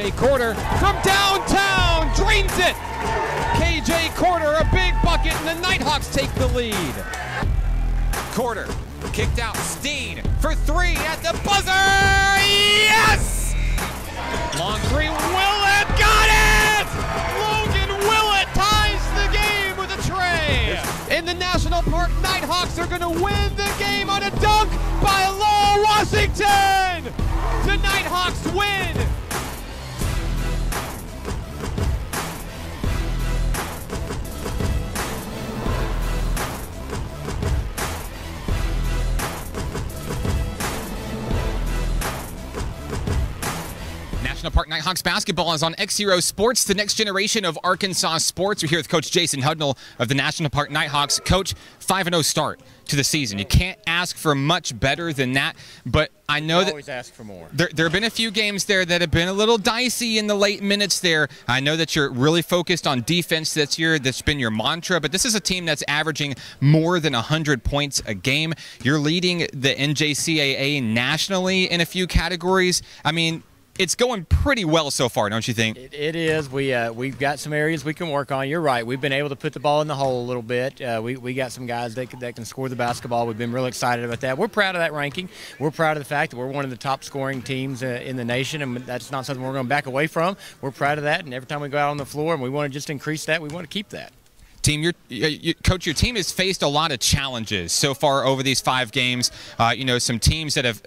KJ Corder from downtown drains it. KJ Corder, a big bucket, and the Nighthawks take the lead. Corder kicked out. Steen for three at the buzzer. Yes! Long three. Willett got it! Logan Willett ties the game with a tray. And the National Park Nighthawks are going to win the game on a dunk by Lowell Washington. The Nighthawks win. National Park Nighthawks basketball is on XZero Sports, the next generation of Arkansas sports. We're here with Coach Jason Hudnall of the National Park Nighthawks. Coach, 5-0 start to the season. You can't ask for much better than that, but I know that always ask for more. There have been a few games there that have been a little dicey in the late minutes there. I know that you're really focused on defense this year. That's been your mantra, but this is a team that's averaging more than 100 points a game. You're leading the NJCAA nationally in a few categories. I mean, it's going pretty well so far, don't you think? It is. We've got some areas we can work on. You're right. We've been able to put the ball in the hole a little bit. We got some guys that can score the basketball. We've been really excited about that. We're proud of that ranking. We're proud of the fact that we're one of the top scoring teams in the nation, and that's not something we're going to back away from. We're proud of that, and every time we go out on the floor and we want to just increase that, we want to keep that. Team, Coach, your team has faced a lot of challenges so far over these 5 games. Some teams that have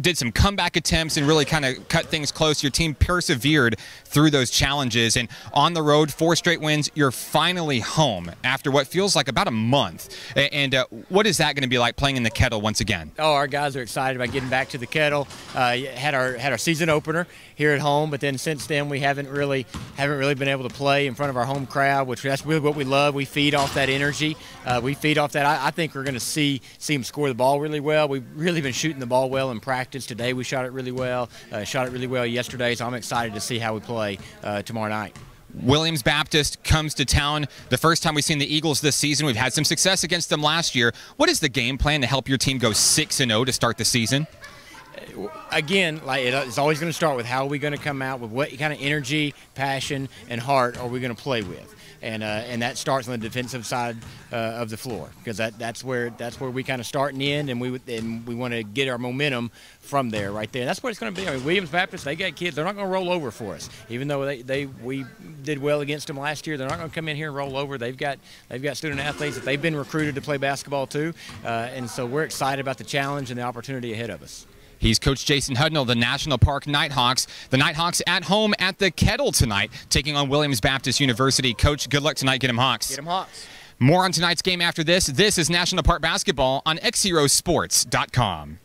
did some comeback attempts and really kind of cut things close. Your team persevered through those challenges, and on the road, 4 straight wins. You're finally home after what feels like about a month. And what is that going to be like playing in the Kettle once again? Oh, our guys are excited about getting back to the Kettle. Had our season opener here at home, but then since then we haven't really been able to play in front of our home crowd, which that's really what we love. We feed off that energy. We feed off that. I think we're going to see them score the ball really well. We've really been shooting the ball well in practice. Today we shot it really well. Shot it really well yesterday, so I'm excited to see how we play tomorrow night. Williams Baptist comes to town. The first time we've seen the Eagles this season. We've had some success against them last year. What is the game plan to help your team go 6-0 to start the season? Again, it's always going to start with how are we going to come out with what kind of energy, passion, and heart are we going to play with. And that starts on the defensive side of the floor, because that's where we kind of start and end, and we want to get our momentum from there, right there. That's what it's going to be. I mean, Williams Baptist, they got kids. They're not going to roll over for us, even though we did well against them last year. They're not going to come in here and roll over. They've got student athletes that they've been recruited to play basketball too, and so we're excited about the challenge and the opportunity ahead of us. He's Coach Jason Hudnall, the National Park Nighthawks. The Nighthawks at home at the Kettle tonight, taking on Williams Baptist University. Coach, good luck tonight. Get 'em Hawks. Get 'em Hawks. More on tonight's game after this. This is National Park Basketball on XZeroSports.com.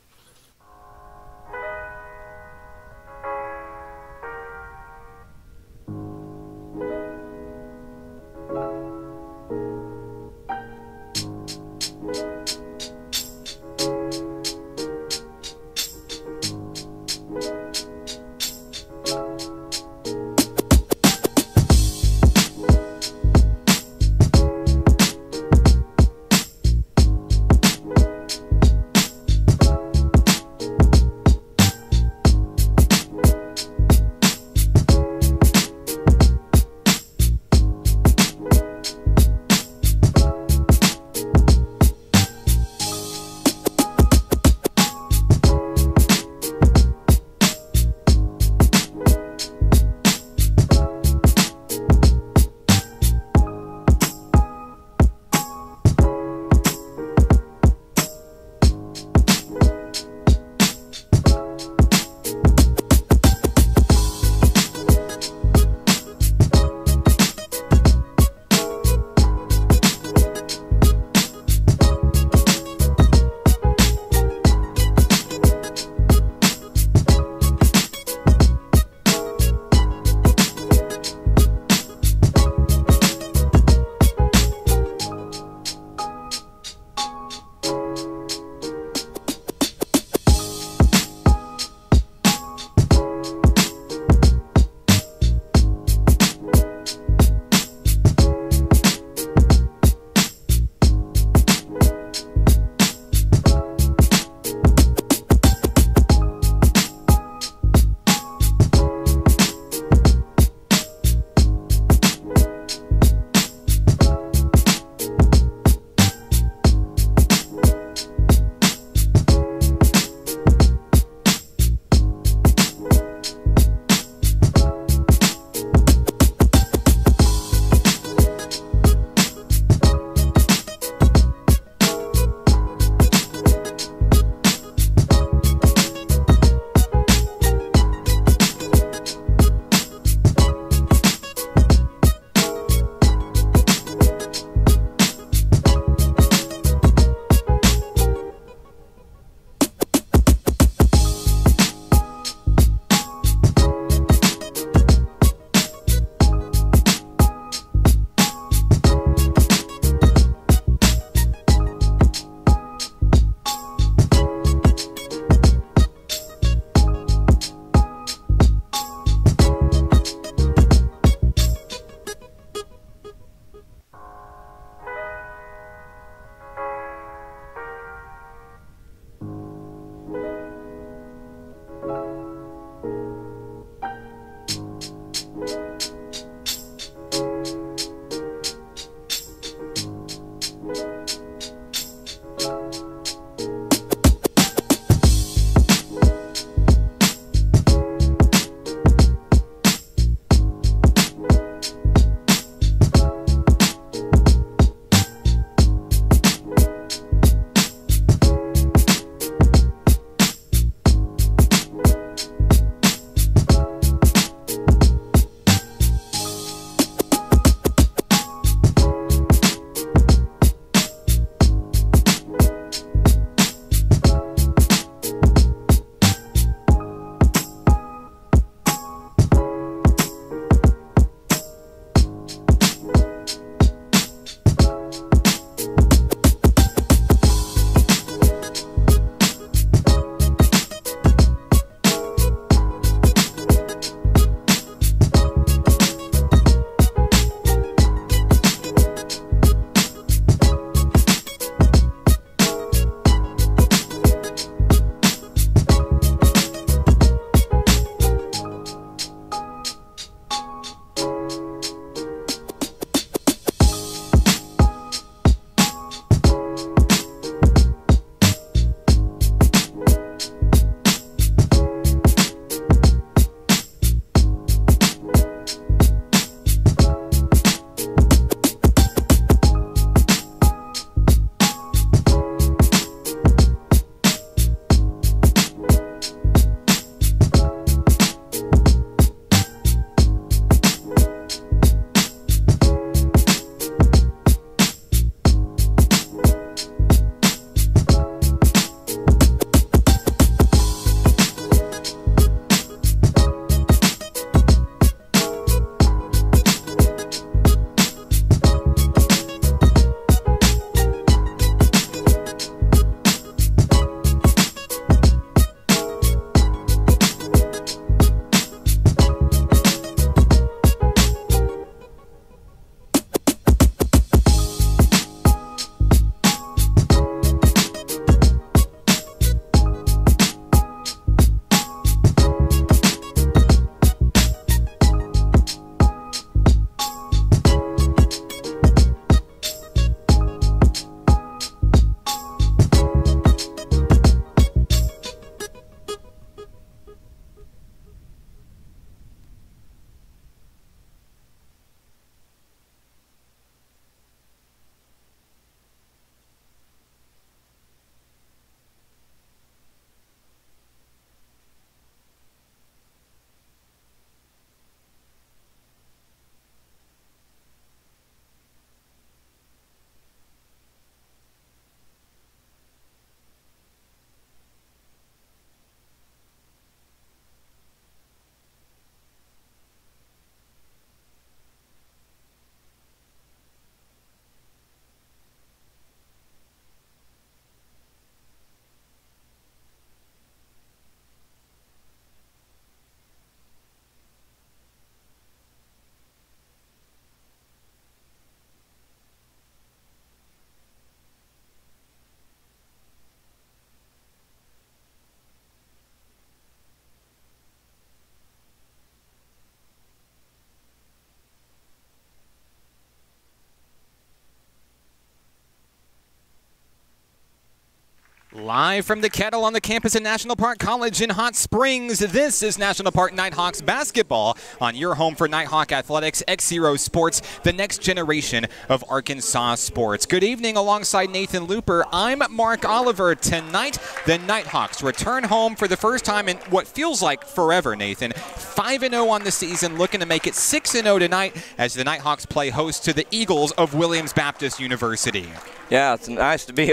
Live from the Kettle on the campus of National Park College in Hot Springs, this is National Park Nighthawks basketball on your home for Nighthawk Athletics, XZero Sports, the next generation of Arkansas sports. Good evening alongside Nathan Looper. I'm Mark Oliver. Tonight, the Nighthawks return home for the first time in what feels like forever, Nathan. 5-0 on the season, looking to make it 6-0 tonight as the Nighthawks play host to the Eagles of Williams Baptist University. Yeah, it's nice to be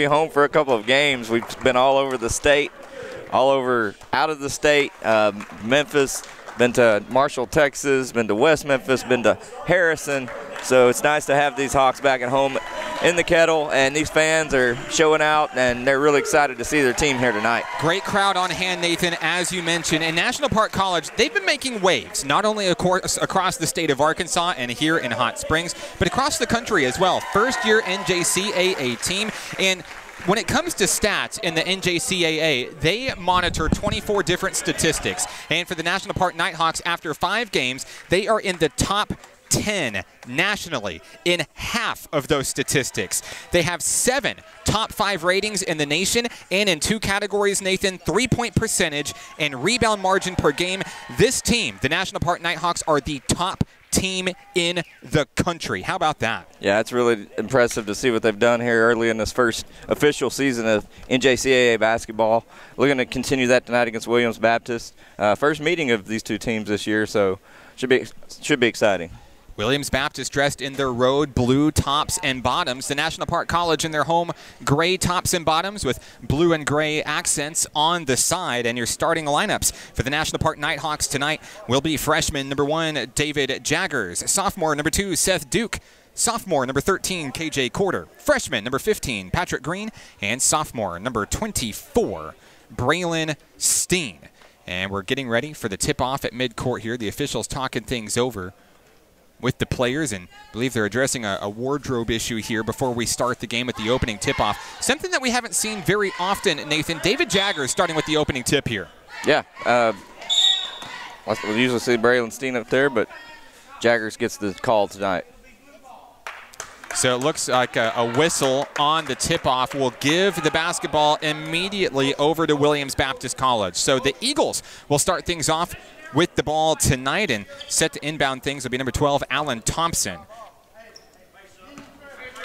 home for a couple of games. We've been all over the state, out of the state. Memphis, been to Marshall, Texas, been to West Memphis, been to Harrison. So it's nice to have these Hawks back at home in the Kettle, and these fans are showing out, and they're really excited to see their team here tonight. Great crowd on hand, Nathan, as you mentioned. And National Park College, they've been making waves, not only of course across the state of Arkansas and here in Hot Springs, but across the country as well. First-year NJCAA team, and when it comes to stats in the NJCAA, they monitor 24 different statistics. And for the National Park Nighthawks, after 5 games, they are in the top 10 nationally in half of those statistics. They have 7 top 5 ratings in the nation, and in 2 categories, Nathan, 3-point percentage and rebound margin per game. This team, the National Park Nighthawks, are the top team in the country. How about that? Yeah, it's really impressive to see what they've done here early in this first official season of NJCAA basketball. Looking to continue that tonight against Williams Baptist. First meeting of these 2 teams this year, so should be exciting. Williams Baptist dressed in their road blue tops and bottoms. The National Park College in their home gray tops and bottoms with blue and gray accents on the side. And your starting lineups for the National Park Nighthawks tonight will be freshman number 1, David Jaggers, sophomore number 2, Seth Duke, sophomore number 13, KJ Corder, freshman number 15, Patrick Green, and sophomore number 24, Braylon Steen. And we're getting ready for the tip-off at midcourt here. The officials talking things over with the players, and I believe they're addressing a wardrobe issue here before we start the game at the opening tip-off. Something that we haven't seen very often, Nathan. David Jaggers starting with the opening tip here. Yeah, we usually see Braylon Steen up there, but Jaggers gets the call tonight. So it looks like a whistle on the tip-off will give the basketball immediately over to Williams Baptist College. So the Eagles will start things off with the ball tonight, and set to inbound things will be number 12, Alan Thompson.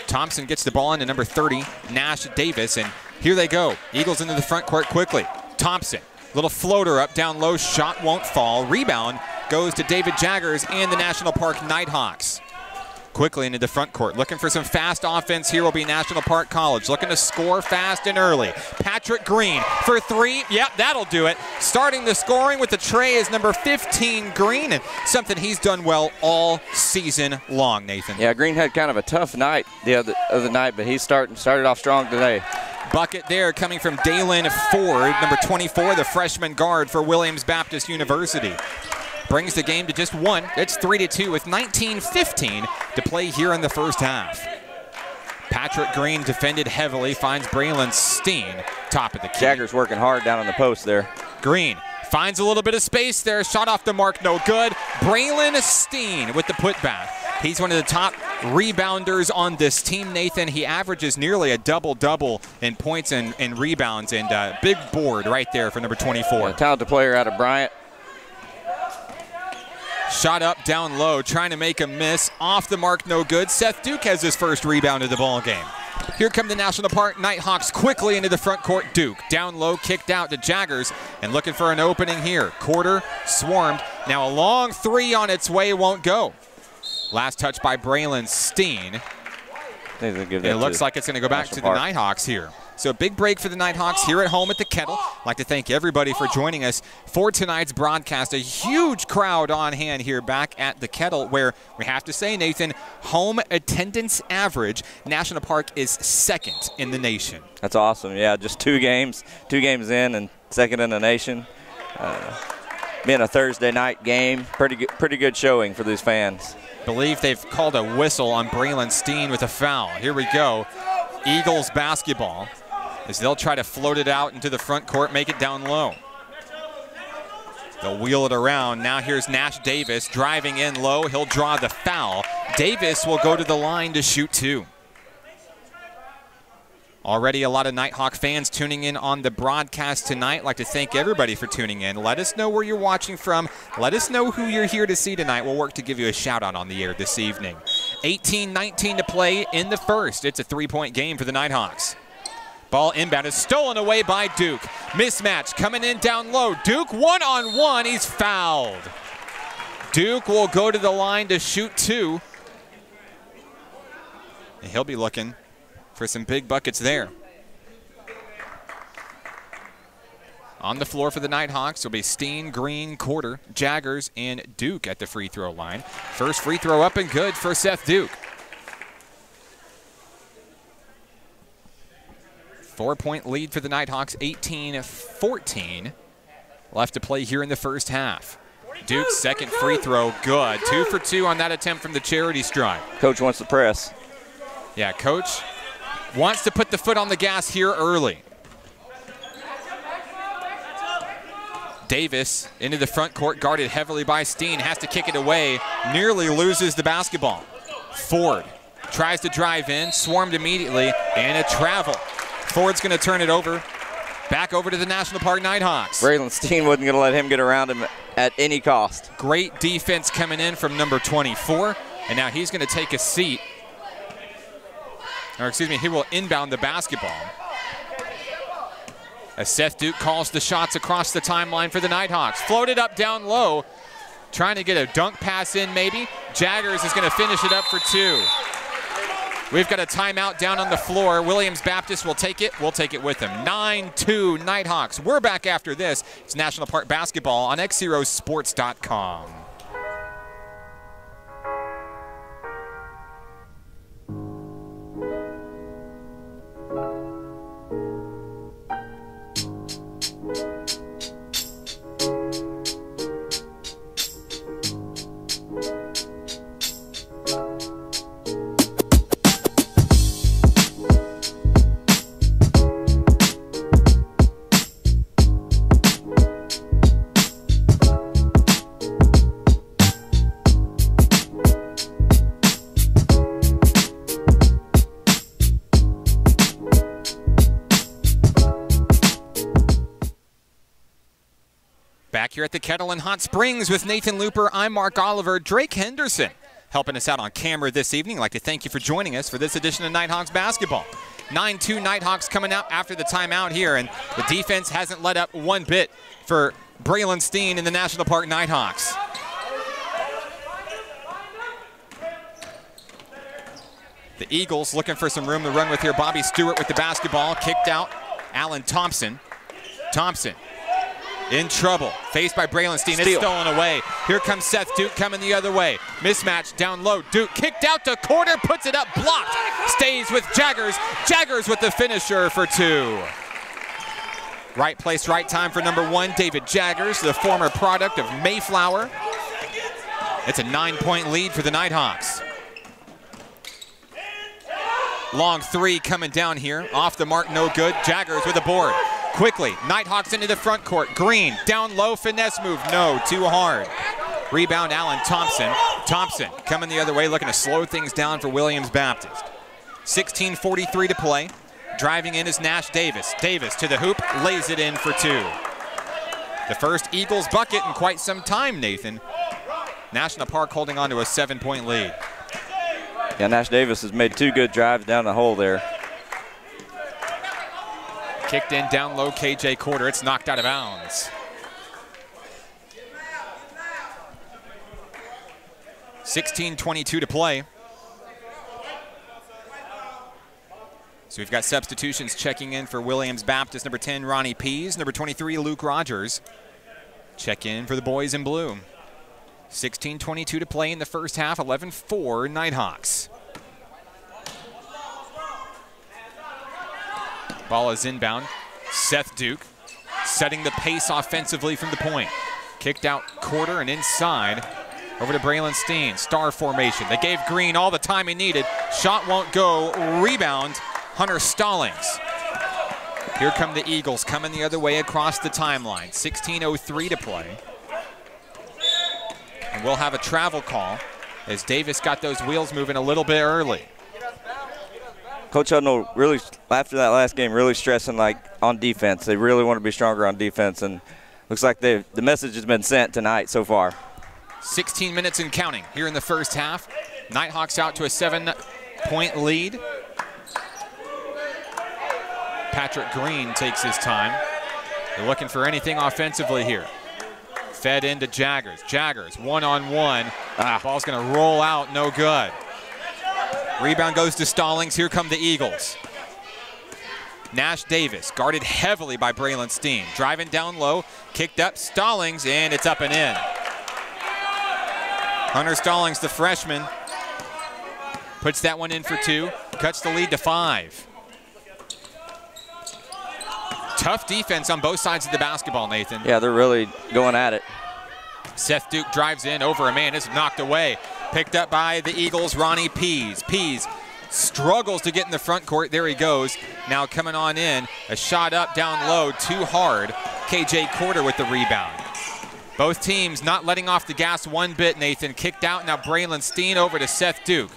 Thompson gets the ball into number 30, Nash Davis, and here they go. Eagles into the front court quickly. Thompson, little floater up, down low, shot won't fall. Rebound goes to David Jaggers and the National Park Nighthawks. Quickly into the front court. Looking for some fast offense here will be National Park College. Looking to score fast and early. Patrick Green for 3. Yep, that'll do it. Starting the scoring with the tray is number 15, Green, and something he's done well all season long, Nathan. Yeah, Green had kind of a tough night the other night, but he started off strong today. Bucket there coming from Dalen Ford, number 24, the freshman guard for Williams Baptist University. Brings the game to just 1. It's 3-2 with 19:15 to play here in the first half. Patrick Green defended heavily, finds Braylon Steen, top of the key. Jaggers working hard down on the post there. Green finds a little bit of space there, shot off the mark, no good. Braylon Steen with the putback. He's one of the top rebounders on this team, Nathan. He averages nearly a double-double in points and rebounds, and big board right there for number 24. A talented player out of Bryant. Shot up, down low, trying to make a miss. Off the mark, no good. Seth Duke has his first rebound of the ball game. Here come the National Park Nighthawks quickly into the front court. Duke, down low, kicked out to Jaggers, and looking for an opening here. Corder swarmed. Now a long 3 on its way, won't go. Last touch by Braylon Steen. It looks like it's going to go back to the Nighthawks here. So a big break for the Nighthawks here at home at the Kettle. I'd like to thank everybody for joining us for tonight's broadcast. A huge crowd on hand here back at the Kettle, where we have to say, Nathan, home attendance average, National Park is 2nd in the nation. That's awesome. Yeah, just 2 games in and 2nd in the nation. Being a Thursday night game, pretty good showing for these fans. Believe they've called a whistle on Braylon Steen with a foul. Here we go. Eagles basketball, as they'll try to float it out into the front court, make it down low. They'll wheel it around. Now here's Nash Davis driving in low. He'll draw the foul. Davis will go to the line to shoot 2. Already a lot of Nighthawk fans tuning in on the broadcast tonight. I'd like to thank everybody for tuning in. Let us know where you're watching from. Let us know who you're here to see tonight. We'll work to give you a shout out on the air this evening. 18-19 to play in the first. It's a 3-point game for the Nighthawks. Ball inbound is stolen away by Duke. Mismatch coming in down low. Duke one-on-one. He's fouled. Duke will go to the line to shoot 2. And he'll be looking for some big buckets there. On the floor for the Nighthawks will be Steen, Green, Corder, Jaggers, and Duke at the free throw line. First free throw up and good for Seth Duke. 4-point lead for the Nighthawks, 18-14. Left to play here in the first half. Duke's second free throw, good. 2 for 2 on that attempt from the charity stripe. Coach wants to press. Yeah, Coach wants to put the foot on the gas here early. Davis into the front court, guarded heavily by Steen, has to kick it away, nearly loses the basketball. Ford tries to drive in, swarmed immediately, and a travel. Ford's going to turn it over, back over to the National Park Nighthawks. Braylon Steen wasn't going to let him get around him at any cost. Great defense coming in from number 24, and now he's going to take a seat. Or excuse me, he will inbound the basketball. As Seth Duke calls the shots across the timeline for the Nighthawks. Floated up down low, trying to get a dunk pass in maybe. Jaggers is going to finish it up for 2. We've got a timeout down on the floor. Williams Baptist will take it. We'll take it with him. 9-2 Nighthawks. We're back after this. It's National Park Basketball on XZeroSports.com. Back here at the Kettle in Hot Springs with Nathan Looper, I'm Mark Oliver. Drake Henderson helping us out on camera this evening. I'd like to thank you for joining us for this edition of Nighthawks basketball. 9-2 Nighthawks coming out after the timeout here, and the defense hasn't let up one bit for Braylon Steen and the National Park Nighthawks. The Eagles looking for some room to run with here. Bobby Stewart with the basketball, kicked out. Alan Thompson. Thompson in trouble, faced by Braylon Steen. It's stolen away. Here comes Seth Duke coming the other way. Mismatch down low. Duke kicked out to Corder, puts it up, blocked. Stays with Jaggers. Jaggers with the finisher for 2. Right place, right time for number 1, David Jaggers, the former product of Mayflower. It's a 9-point lead for the Nighthawks. Long 3 coming down here. Off the mark, no good. Jaggers with a board. Quickly, Nighthawks into the front court. Green, down low, finesse move. No, too hard. Rebound, Alan Thompson. Thompson coming the other way, looking to slow things down for Williams Baptist. 16:43 to play. Driving in is Nash Davis. Davis to the hoop, lays it in for 2. The first Eagles bucket in quite some time, Nathan. National Park holding on to a 7-point lead. Yeah, Nash Davis has made 2 good drives down the hole there. Kicked in down low, KJ Corder. It's knocked out of bounds. 16:22 to play. So we've got substitutions checking in for Williams Baptist. Number 10, Ronnie Pease. Number 23, Luke Rogers. Check in for the boys in blue. 16:22 to play in the first half. 11-4 Nighthawks. Ball is inbound. Seth Duke setting the pace offensively from the point. Kicked out Corder and inside over to Braylon Steen. Star formation. They gave Green all the time he needed. Shot won't go. Rebound, Hunter Stallings. Here come the Eagles coming the other way across the timeline. 16:03 to play. And we'll have a travel call as Davis got those wheels moving a little bit early. Coach Hudnall really, after that last game, really stressing like on defense. They really want to be stronger on defense, and looks like the message has been sent tonight so far. 16 minutes and counting here in the first half. Nighthawks out to a 7-point lead. Patrick Green takes his time. They're looking for anything offensively here. Fed into Jaggers. Jaggers one-on-one. Ball's going to roll out, no good. Rebound goes to Stallings. Here come the Eagles. Nash Davis guarded heavily by Braylon Steen. Driving down low, kicked up Stallings, and it's up and in. Hunter Stallings, the freshman, puts that one in for 2, cuts the lead to 5. Tough defense on both sides of the basketball, Nathan. Yeah, they're really going at it. Seth Duke drives in over a man, is knocked away. Picked up by the Eagles, Ronnie Pease. Pease struggles to get in the front court. There he goes. Now coming on in. A shot up, down low, too hard. KJ Corder with the rebound. Both teams not letting off the gas one bit, Nathan. Kicked out, now Braylon Steen over to Seth Duke.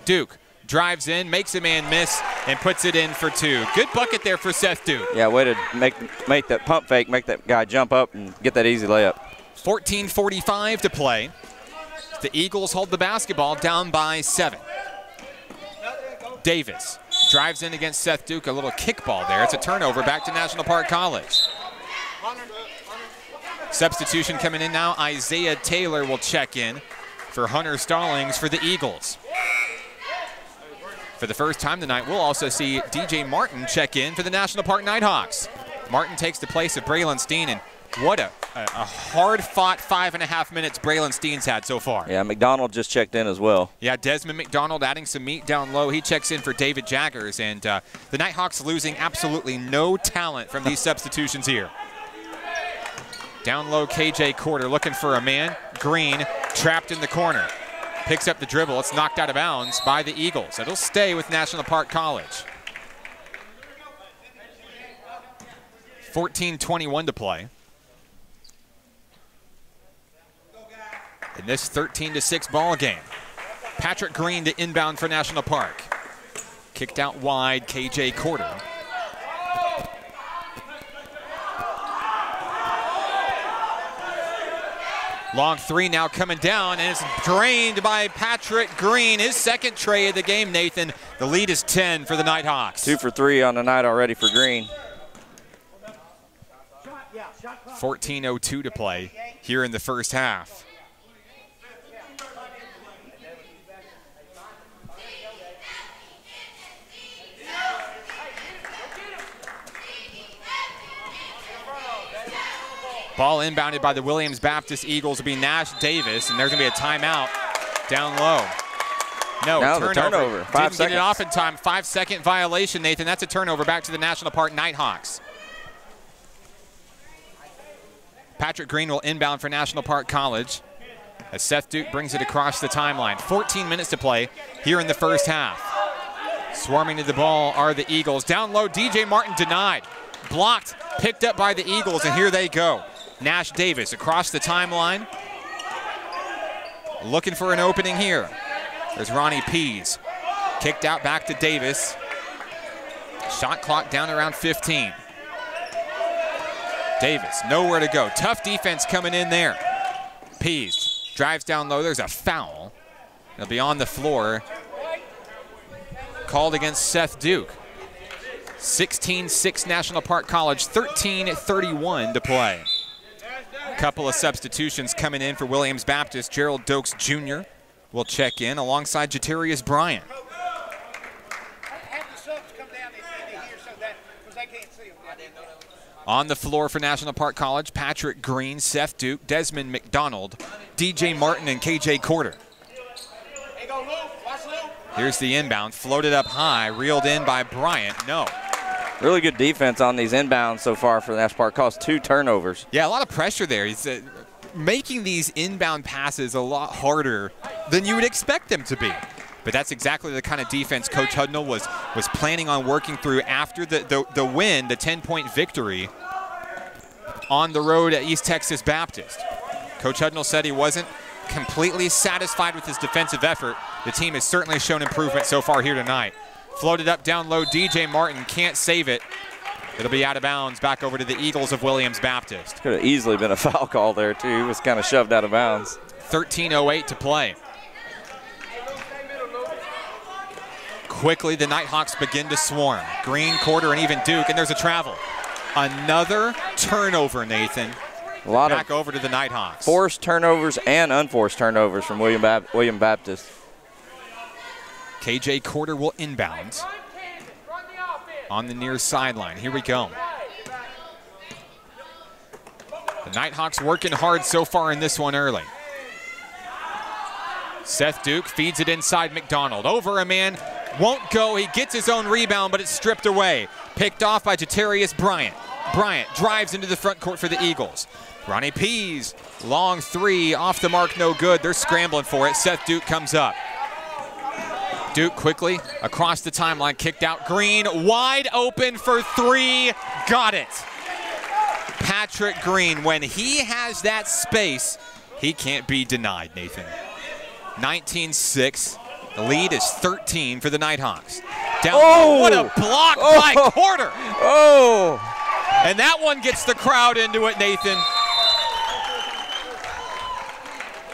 Duke drives in, makes a man miss, and puts it in for 2. Good bucket there for Seth Duke. Yeah, way to make that pump fake, make that guy jump up and get that easy layup. 14:45 to play. The Eagles hold the basketball down by 7. Davis drives in against Seth Duke, a little kickball there. It's a turnover back to National Park College. Substitution coming in now. Isaiah Taylor will check in for Hunter Stallings for the Eagles. For the first time tonight, we'll also see DJ Martin check in for the National Park Nighthawks. Martin takes the place of Braylon Steen, and what a hard-fought 5.5 minutes Braylon Steen's had so far. Yeah, McDonald just checked in as well. Yeah, Desmond McDonald adding some meat down low. He checks in for David Jaggers, and the Nighthawks losing absolutely no talent from these substitutions here. Down low, KJ Corder looking for a man. Green trapped in the corner. Picks up the dribble. It's knocked out of bounds by the Eagles. It'll stay with National Park College. 14:21 to play. In this 13-6 ball game. Patrick Green to inbound for National Park. Kicked out wide, KJ Corder. Long 3 now coming down, and it's drained by Patrick Green. His second tray of the game, Nathan. The lead is 10 for the Nighthawks. 2 for 3 on the night already for Green. 14:02 to play here in the first half. Ball inbounded by the Williams Baptist Eagles will be Nash Davis, and there's going to be a timeout down low. No, now turnover. The turnover. 5 Didn't seconds. get it off in time. 5-second violation, Nathan. That's a turnover back to the National Park Nighthawks. Patrick Green will inbound for National Park College as Seth Duke brings it across the timeline. 14 minutes to play here in the first half. Swarming to the ball are the Eagles. Down low, DJ Martin denied. Blocked, picked up by the Eagles, and here they go. Nash Davis across the timeline. Looking for an opening here. There's Ronnie Pease. Kicked out back to Davis. Shot clock down around 15. Davis, nowhere to go. Tough defense coming in there. Pease drives down low. There's a foul. It'll be on the floor. Called against Seth Duke. 16-6 National Park College, 13:31 to play. Couple of substitutions coming in for Williams Baptist. Gerald Dokes Jr. will check in alongside Jatarius Bryant. On the floor for National Park College, Patrick Green, Seth Duke, Desmond McDonald, DJ Martin, and KJ Corder. Here's the inbound, floated up high, reeled in by Bryant. No. Really good defense on these inbounds so far for the National Park College. 2 turnovers. Yeah, a lot of pressure there. He's making these inbound passes a lot harder than you would expect them to be. But that's exactly the kind of defense Coach Hudnall was planning on working through after the win, the 10-point victory on the road at East Texas Baptist. Coach Hudnall said he wasn't completely satisfied with his defensive effort. The team has certainly shown improvement so far here tonight. Floated up down low, DJ Martin can't save it. It'll be out of bounds, back over to the Eagles of Williams Baptist. Could have easily been a foul call there, too. He was kind of shoved out of bounds. 13:08 to play. Quickly, the Nighthawks begin to swarm. Green, Quarter, and even Duke, and there's a travel. Another turnover, Nathan. A lot back of over to the Nighthawks. Forced turnovers and unforced turnovers from William Baptist. KJ Quarter will inbound on the near sideline. Here we go. The Nighthawks working hard so far in this one early. Seth Duke feeds it inside McDonald. Over a man, won't go. He gets his own rebound, but it's stripped away. Picked off by Jatarius Bryant. Bryant drives into the front court for the Eagles. Ronnie Pease, long three, off the mark, no good. They're scrambling for it. Seth Duke comes up. Duke quickly across the timeline, kicked out. Green, wide open for three, got it. Patrick Green, when he has that space, he can't be denied, Nathan. 19-6, the lead is 13 for the Nighthawks. Down, what a block by Quarter. And that one gets the crowd into it, Nathan.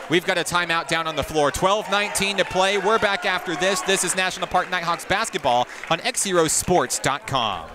We've got a timeout down on the floor. 12:19 to play. We're back after this. This is National Park Nighthawks basketball on XZeroSports.com.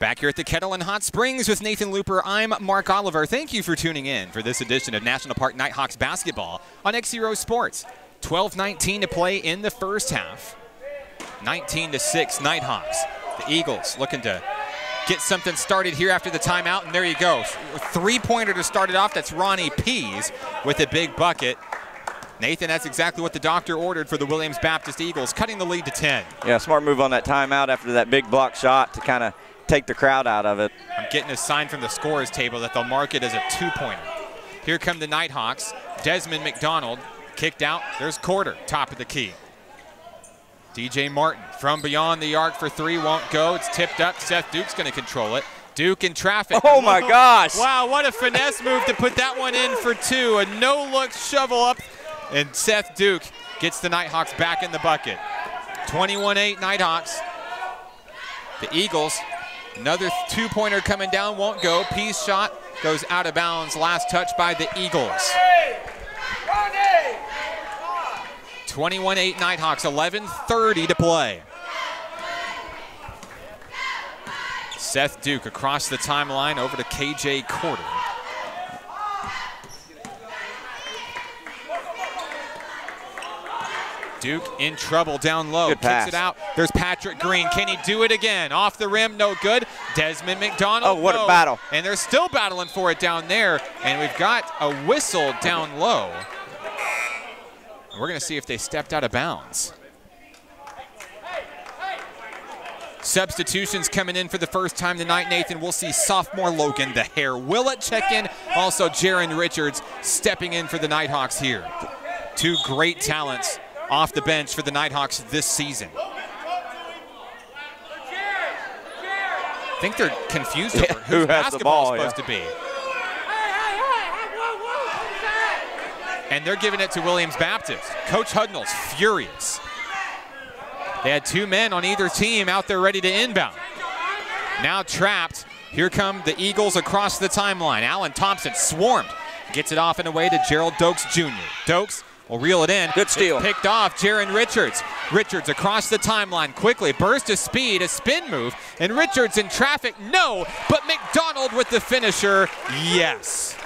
Back here at the Kettle in Hot Springs with Nathan Looper, I'm Mark Oliver. Thank you for tuning in for this edition of National Park Nighthawks basketball on XZero Sports. 12:19 to play in the first half. 19-6 Nighthawks. The Eagles looking to get something started here after the timeout, and there you go. Three-pointer to start it off. That's Ronnie Pease with a big bucket. Nathan, that's exactly what the doctor ordered for the Williams Baptist Eagles, cutting the lead to 10. Yeah, smart move on that timeout after that big block shot to kind of take the crowd out of it. I'm getting a sign from the scorer's table that they'll mark it as a two-pointer. Here come the Nighthawks. Desmond McDonald kicked out. There's Quarter, top of the key. DJ Martin from beyond the arc for three, won't go. It's tipped up. Seth Duke's going to control it. Duke in traffic. Oh, my gosh. Wow, what a finesse move to put that one in for two. A no-look shovel up, and Seth Duke gets the Nighthawks back in the bucket. 21-8 Nighthawks. The Eagles, another two-pointer coming down, won't go. Pease shot goes out of bounds. Last touch by the Eagles. 21-8 Nighthawks, 11:30 to play. Seth Duke across the timeline over to KJ Quarter. Duke in trouble down low. Good pass. Kicks it out. There's Patrick Green. Can he do it again? Off the rim, no good. Desmond McDonald. Oh, what a battle. And they're still battling for it down there. And we've got a whistle down low. We're going to see if they stepped out of bounds. Substitutions coming in for the first time tonight, Nathan. We'll see sophomore Logan the Hair Willett check in. Also, Jaron Richards stepping in for the Nighthawks here. Two great talents off the bench for the Nighthawks this season. I think they're confused over who basketball is supposed to be. And they're giving it to Williams Baptist. Coach Hudnall's furious. They had 2 men on either team out there ready to inbound. Now trapped. Here come the Eagles across the timeline. Alan Thompson swarmed. Gets it off and away to Gerald Dokes Jr. Dokes will reel it in. Good steal. It's picked off Jaron Richards. Richards across the timeline quickly. Burst of speed, a spin move. And Richards in traffic, no. But McDonald with the finisher, yes.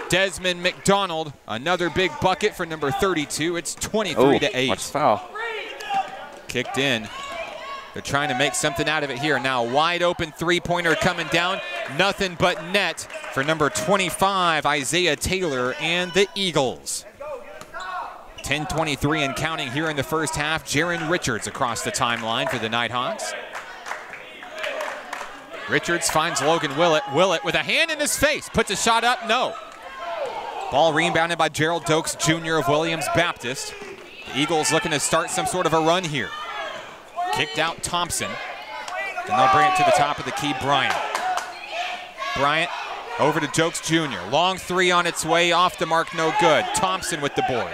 Desmond McDonald, another big bucket for number 32. It's 23-8. Watch the foul. Kicked in. They're trying to make something out of it here. Now wide open three-pointer coming down. Nothing but net for number 25, Isaiah Taylor and the Eagles. 10:23 and counting here in the first half. Jaron Richards across the timeline for the Nighthawks. Richards finds Logan Willett. Willett with a hand in his face. Puts a shot up, no. Ball rebounded by Gerald Dokes Jr. of Williams Baptist. The Eagles looking to start some sort of a run here. Kicked out Thompson. Then they'll bring it to the top of the key, Bryant. Bryant over to Dokes Jr. Long three on its way, off the mark, no good. Thompson with the board.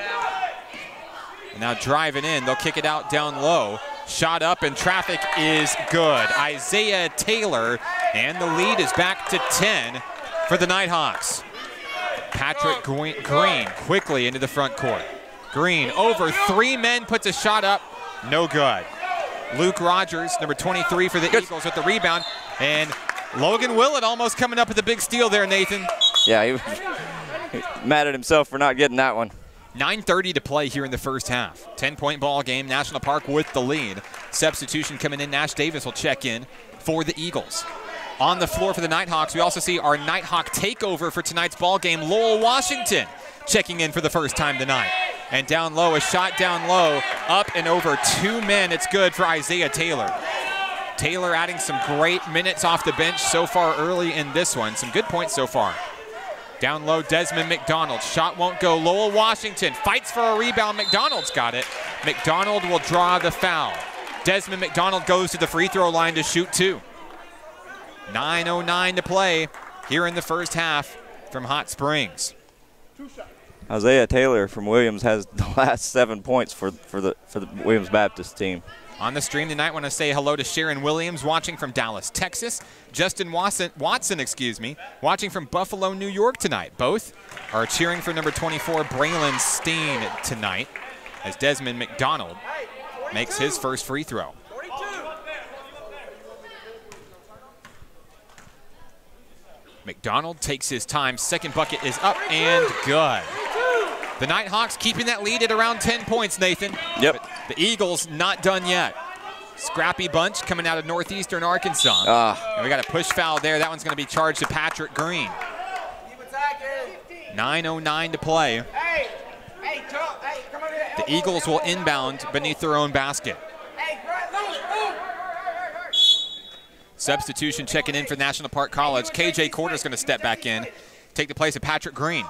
And now driving in, they'll kick it out down low. Shot up and traffic is good. Isaiah Taylor, and the lead is back to 10 for the Nighthawks. Patrick Green quickly into the front court. Green over 3 men, puts a shot up, no good. Luke Rogers, number 23 for the Eagles with the rebound. And Logan Willett almost coming up with a big steal there, Nathan. Yeah, he was mad at himself for not getting that one. 9:30 to play here in the first half. 10-point ball game, National Park with the lead. Substitution coming in, Nash Davis will check in for the Eagles. On the floor for the Nighthawks, we also see our Nighthawk takeover for tonight's ball game, Lowell Washington, checking in for the first time tonight. And down low, a shot down low, up and over 2 men. It's good for Isaiah Taylor. Taylor adding some great minutes off the bench so far early in this one. Some good points so far. Down low, Desmond McDonald. Shot won't go. Lowell Washington fights for a rebound. McDonald's got it. McDonald will draw the foul. Desmond McDonald goes to the free throw line to shoot 2. 9:09 to play here in the first half from Hot Springs. Isaiah Taylor from Williams has the last 7 points for the Williams Baptist team. On the stream tonight, I want to say hello to Sharon Williams, watching from Dallas, Texas. Justin Watson, watching from Buffalo, New York tonight. Both are cheering for number 24, Braylon Steen, tonight, as Desmond McDonald makes his first free throw. McDonald takes his time. Second bucket is up and good. The Nighthawks keeping that lead at around 10 points, Nathan. Yep. But the Eagles not done yet. Scrappy bunch coming out of northeastern Arkansas. And we got a push foul there. That one's going to be charged to Patrick Green. 9:09 to play. The Eagles will inbound beneath their own basket. Substitution checking in for National Park College. KJ Quarter's going to step back in, take the place of Patrick Green.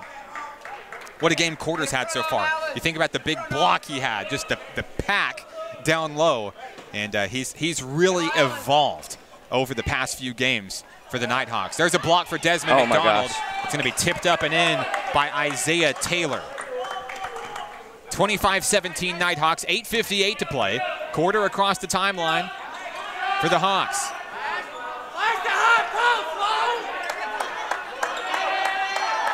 What a game Quarter's had so far. You think about the big block he had, just the pack down low, and he's really evolved over the past few games for the Nighthawks. There's a block for Desmond McDonald. It's going to be tipped up and in by Isaiah Taylor. 25-17 Nighthawks, 8:58 to play. Quarter across the timeline for the Hawks.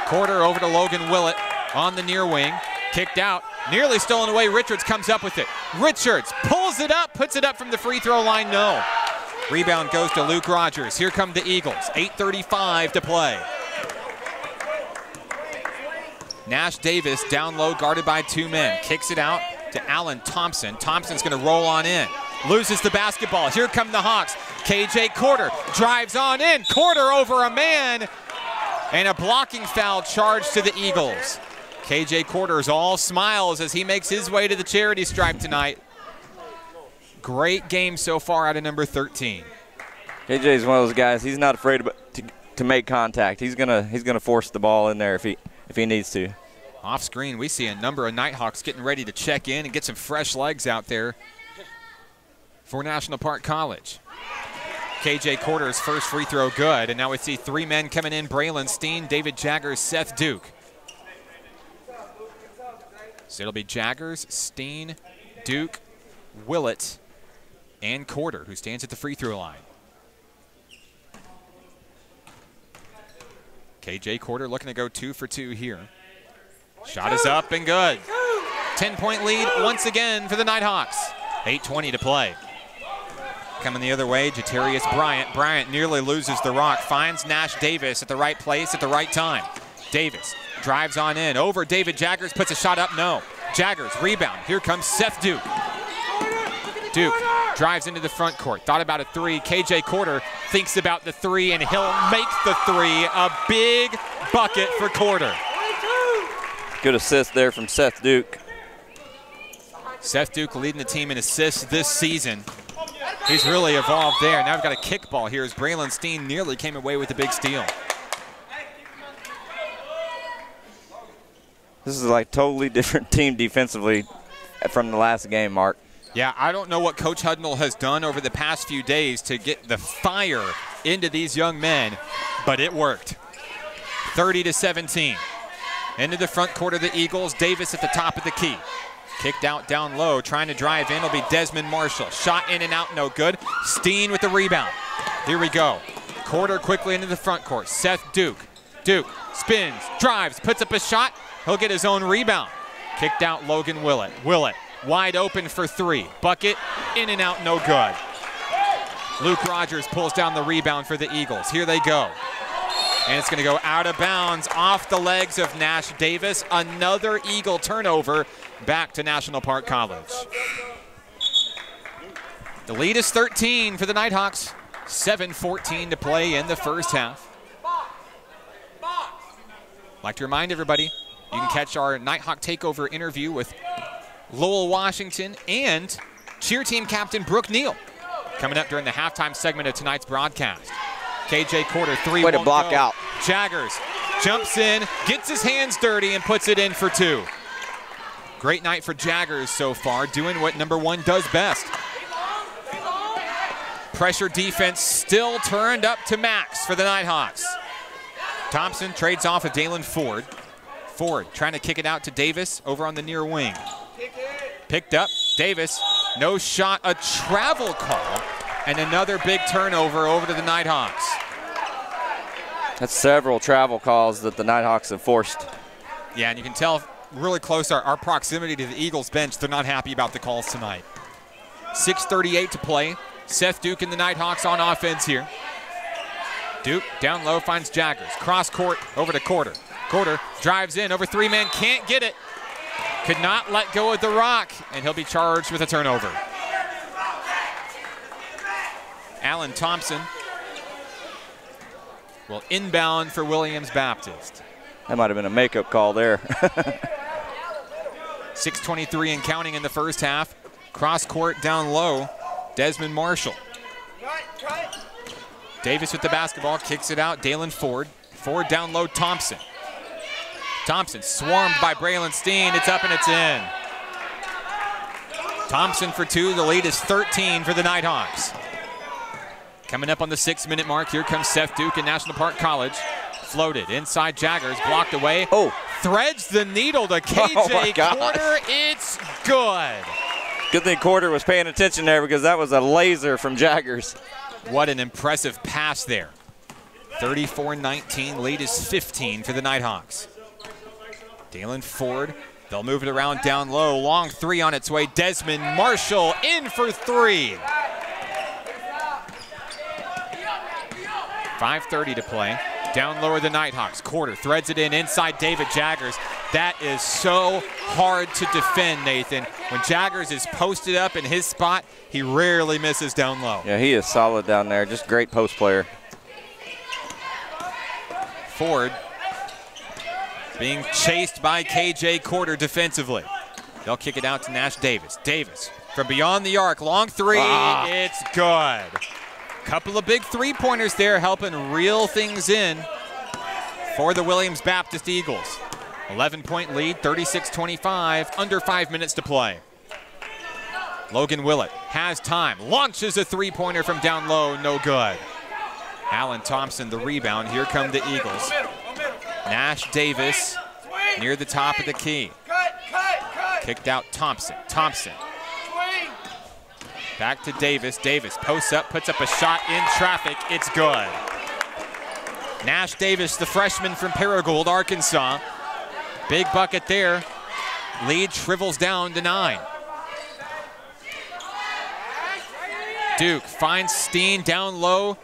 Quarter over to Logan Willett on the near wing. Kicked out, nearly stolen away. Richards comes up with it. Richards pulls it up, puts it up from the free throw line, no. Rebound goes to Luke Rogers. Here come the Eagles, 8:35 to play. Nash Davis down low, guarded by 2 men. Kicks it out to Alan Thompson. Thompson's gonna roll on in. Loses the basketball. Here come the Hawks. KJ Quarter drives on in. Quarter over a man. And a blocking foul charged to the Eagles. KJ Quarter's all smiles as he makes his way to the charity stripe tonight. Great game so far out of number 13. KJ's one of those guys, he's not afraid to make contact. He's gonna force the ball in there if he needs to. Off screen, we see a number of Nighthawks getting ready to check in and get some fresh legs out there for National Park College. KJ Quarter's first free throw good, and now we see 3 men coming in: Braylon Steen, David Jaggers, Seth Duke. So it'll be Jaggers, Steen, Duke, Willett, and Quarter, who stands at the free throw line. KJ Quarter looking to go 2 for 2 here. Shot is up and good. 10-point lead once again for the Nighthawks. 8:20 to play. Coming the other way, Jatarius Bryant. Bryant nearly loses the rock, finds Nash Davis at the right place at the right time. Davis drives on in, over David Jaggers, puts a shot up, no. Jaggers, rebound, here comes Seth Duke. Duke drives into the front court, thought about a 3. KJ Quarter thinks about the 3, and he'll make the 3. A big bucket for Quarter. Good assist there from Seth Duke. Seth Duke leading the team in assists this season. He's really evolved there. Now we've got a kickball here as Braylon Steen nearly came away with the big steal. This is like totally different team defensively from the last game, Mark. Yeah, I don't know what Coach Hudnall has done over the past few days to get the fire into these young men, but it worked. 30-17. Into the front court of the Eagles. Davis at the top of the key. Kicked out down low, trying to drive in will be Desmond Marshall. Shot in and out, no good. Steen with the rebound. Here we go. Quarter quickly into the front court. Seth Duke. Duke spins, drives, puts up a shot. He'll get his own rebound. Kicked out Logan Willett. Willett wide open for 3. Bucket, in and out, no good. Luke Rogers pulls down the rebound for the Eagles. Here they go. And it's going to go out of bounds off the legs of Nash Davis. Another Eagle turnover back to National Park College. The lead is 13 for the Nighthawks. 7:14 to play in the first half. I'd like to remind everybody, you can catch our Nighthawk Takeover interview with Lowell Washington and cheer team captain Brooke Neal coming up during the halftime segment of tonight's broadcast. KJ Quarter, 3. Way to block out. Jaggers jumps in, gets his hands dirty, and puts it in for 2. Great night for Jaggers so far, doing what number 1 does best. Pressure defense still turned up to max for the Nighthawks. Thompson trades off of Dalen Ford. Ford trying to kick it out to Davis over on the near wing. Picked up, Davis, no shot, a travel call, and another big turnover over to the Nighthawks. That's several travel calls that the Nighthawks have forced. Yeah, and you can tell really close our proximity to the Eagles bench. They're not happy about the calls tonight. 6:38 to play. Seth Duke and the Nighthawks on offense here. Duke down low finds Jaggers. Cross court over to Quarter. Quarter drives in over 3 men, can't get it. Could not let go of the rock, and he'll be charged with a turnover. Alan Thompson will inbound for Williams Baptist. That might have been a makeup call there. 6:23 and counting in the first half. Cross court down low, Desmond Marshall. Davis with the basketball, kicks it out, Dalen Ford. Ford down low, Thompson. Thompson swarmed by Braylon Steen, it's up and it's in. Thompson for 2, the lead is 13 for the Nighthawks. Coming up on the 6-minute mark, here comes Seth Duke in National Park College. Floated inside Jaggers, blocked away. Oh. Threads the needle to KJ Quarter, it's good. Good thing Quarter was paying attention there because that was a laser from Jaggers. What an impressive pass there. 34-19, lead is 15 for the Nighthawks. Dalen Ford, they'll move it around down low. Long 3 on its way. Desmond Marshall in for 3. 5:30 to play. Down lower the Nighthawks. Quarter threads it in inside David Jaggers. That is so hard to defend, Nathan. When Jaggers is posted up in his spot, he rarely misses down low. Yeah, he is solid down there. Just great post player. Ford being chased by KJ Quarter defensively. They'll kick it out to Nash Davis. Davis from beyond the arc. Long 3. It's good. Couple of big 3-pointers there helping reel things in for the Williams Baptist Eagles. 11-point lead, 36-25, under 5 minutes to play. Logan Willett has time, launches a 3-pointer from down low, no good. Alan Thompson the rebound, here come the Eagles. Nash Davis near the top of the key. Kicked out Thompson. Thompson Back to Davis. Davis posts up, puts up a shot in traffic. It's good. Nash Davis, the freshman from Paragould, Arkansas. Big bucket there. Lead shrivels down to 9. Duke finds Steen down low.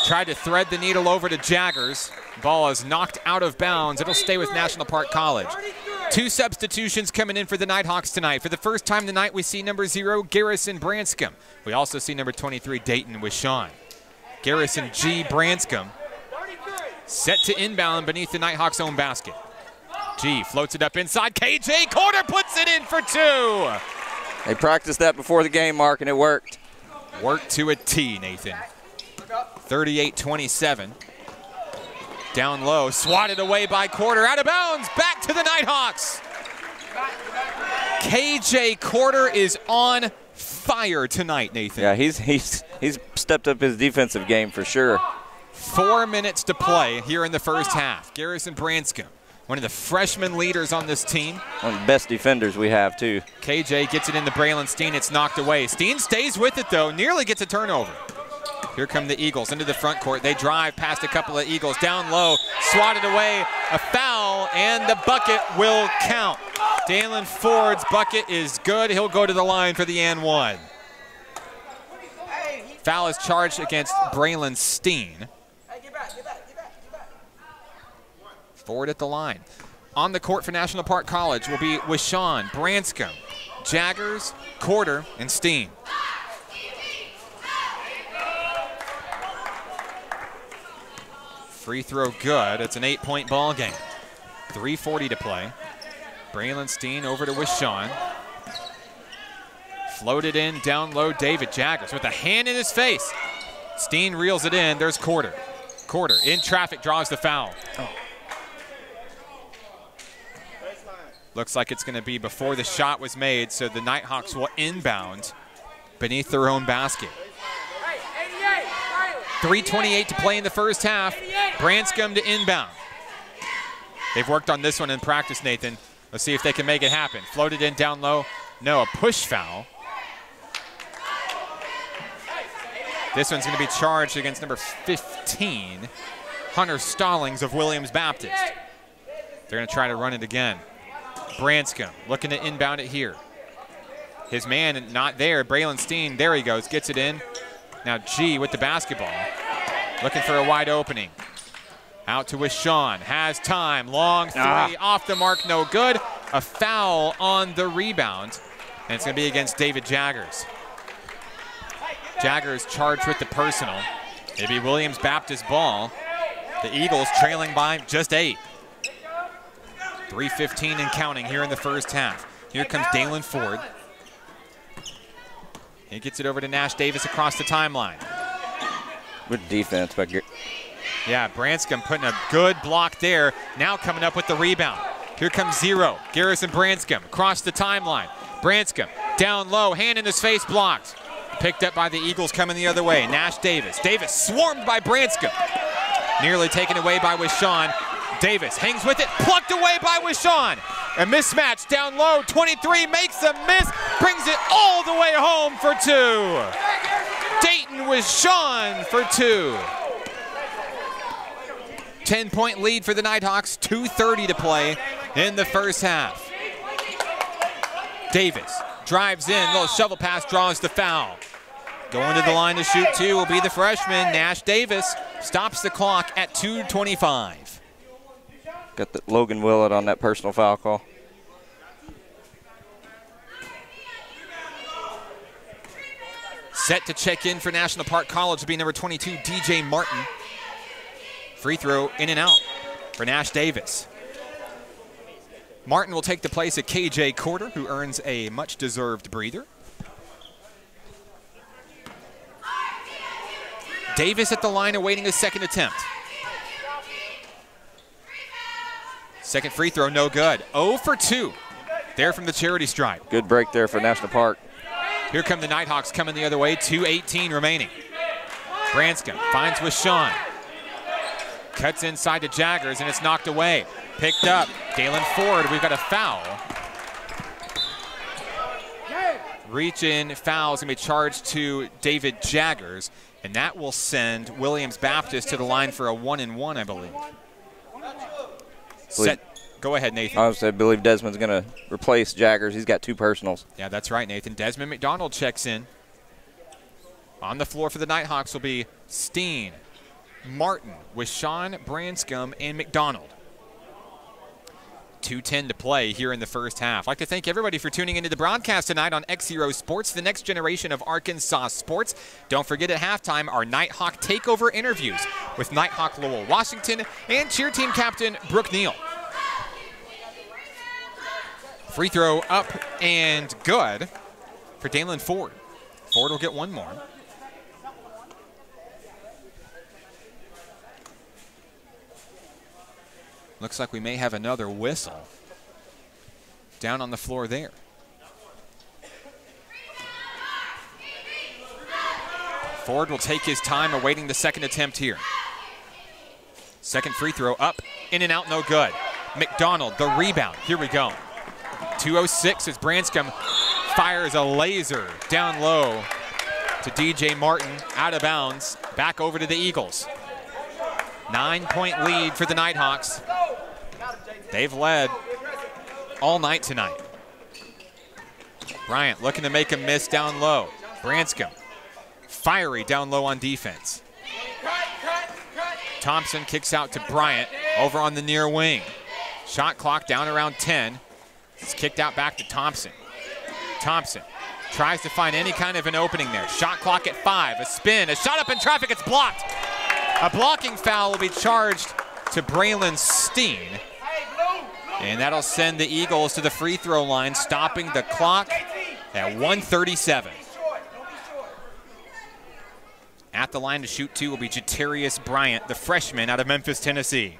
Tried to thread the needle over to Jaggers. Ball is knocked out of bounds. It'll stay with National Park College. 2 substitutions coming in for the Nighthawks tonight. For the first time tonight, we see number 0, Garrison Branscombe. We also see number 23, Dayton Wishon. Garrison G. Branscombe set to inbound beneath the Nighthawks' own basket. G floats it up inside. KJ Corder puts it in for 2. They practiced that before the game, Mark, and it worked. Worked to a T, Nathan. 38-27. Down low, swatted away by Corder, out of bounds, back to the Nighthawks. KJ Corder is on fire tonight, Nathan. Yeah, he's stepped up his defensive game for sure. 4 minutes to play here in the first half. Garrison Branscombe, one of the freshman leaders on this team. One of the best defenders we have, too. KJ gets it into Braylon Steen. It's knocked away. Steen stays with it, though. Nearly gets a turnover. Here come the Eagles into the front court. They drive past a couple of Eagles. Down low, swatted away. A foul, and the bucket will count. Dalen Ford's bucket is good. He'll go to the line for the and 1. Foul is charged against Braylon Steen. Ford at the line. On the court for National Park College will be Wishon, Branscombe, Jaggers, Corder, and Steen. Free throw good. It's an 8-point ball game. 3:40 to play. Braylon Steen over to Wishon. Floated in, down low, David Jaggers with a hand in his face. Steen reels it in. There's Corder. Corder in traffic, draws the foul. Oh. Looks like it's going to be before the shot was made, so the Nighthawks will inbound beneath their own basket. 3:28 to play in the first half. Branscombe to inbound. They've worked on this one in practice, Nathan. Let's see if they can make it happen. Floated in down low. No, a push foul. This one's going to be charged against number 15, Hunter Stallings of Williams Baptist. They're going to try to run it again. Branscombe looking to inbound it here. His man not there. Braylon Steen, there he goes, gets it in. Now G with the basketball, looking for a wide opening. Out to Wishon, has time, long three, off the mark, no good. A foul on the rebound, and it's gonna be against David Jaggers. Jaggers charged with the personal. It'll be Williams Baptist ball. The Eagles trailing by just 8. 3:15 and counting here in the first half. Here comes Dalen Ford. He gets it over to Nash Davis across the timeline. Good defense by Yeah, Branscombe putting a good block there. Now coming up with the rebound. Here comes 0. Garrison Branscombe across the timeline. Branscombe down low, hand in his face, blocked. Picked up by the Eagles coming the other way. Nash Davis. Davis swarmed by Branscombe. Nearly taken away by Wishon. Davis hangs with it, plucked away by Wishon. A mismatch down low, 23 makes a miss, brings it all the way home for 2. Dayton Wishon for 2. 10-point lead for the Nighthawks, 2:30 to play in the first half. Davis drives in, little shovel pass, draws the foul. Going to the line to shoot 2 will be the freshman, Nash Davis. Stops the clock at 2:25. Got the Logan Willett on that personal foul call. Set to check in for National Park College will be number 22, DJ Martin. Free throw in and out for Nash Davis. Martin will take the place of KJ Corder, who earns a much-deserved breather. Davis at the line awaiting his second attempt. Second free throw, no good. 0 for 2 there from the charity stripe. Good break there for National Park. Here come the Nighthawks coming the other way, 2:18 remaining. Branscombe finds Wishon. Cuts inside to Jaggers, and it's knocked away. Picked up, Dalen Ford, we've got a foul. Reach-in foul is going to be charged to David Jaggers, and that will send Williams Baptist to the line for a 1-and-1, I believe. Go ahead, Nathan. I believe Desmond's going to replace Jaggers. He's got 2 personals. Yeah, that's right, Nathan. Desmond McDonald checks in. On the floor for the Nighthawks will be Steen, Martin, with Sean, Branscombe, and McDonald. 2:10 to play here in the first half. I'd like to thank everybody for tuning into the broadcast tonight on XZero Sports, the next generation of Arkansas sports. Don't forget at halftime our Nighthawk takeover interviews with Nighthawk Lowell Washington and cheer team captain Brooke Neal. Free throw up and good for Dalen Ford. Ford will get one more. Looks like we may have another whistle down on the floor there. Ford will take his time awaiting the second attempt here. Second free throw up, in and out, no good. McDonald, the rebound. Here we go. 2:06 as Branscombe fires a laser down low to DJ Martin, out of bounds, back over to the Eagles. 9-point lead for the Nighthawks. They've led all night tonight. Bryant looking to make a miss down low. Branscombe, fiery down low on defense. Thompson kicks out to Bryant over on the near wing. Shot clock down around 10. It's kicked out back to Thompson. Thompson tries to find any kind of an opening there. Shot clock at 5. A spin, a shot up in traffic, it's blocked. A blocking foul will be charged to Braylon Steen. And that'll send the Eagles to the free throw line, stopping the clock at 1:37. At the line to shoot 2 will be Jatarius Bryant, the freshman out of Memphis, Tennessee.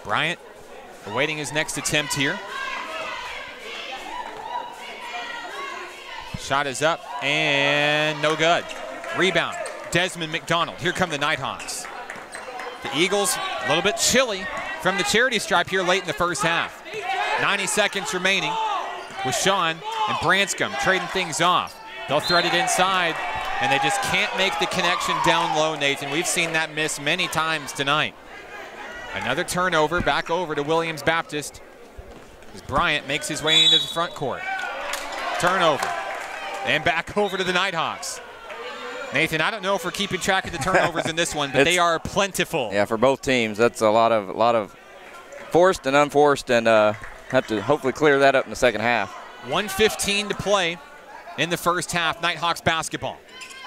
Bryant awaiting his next attempt here. Shot is up and no good. Rebound, Desmond McDonald. Here come the Nighthawks. The Eagles a little bit chilly from the charity stripe here late in the first half. 90 seconds remaining with Sean and Branscombe trading things off. They'll thread it inside and they just can't make the connection down low, Nathan. We've seen that miss many times tonight. Another turnover back over to Williams Baptist as Bryant makes his way into the front court. Turnover. And back over to the Nighthawks. Nathan, I don't know if we're keeping track of the turnovers in this one, but they are plentiful. Yeah, for both teams, that's a lot of forced and unforced, and have to hopefully clear that up in the second half. 1:15 to play in the first half. Nighthawks basketball.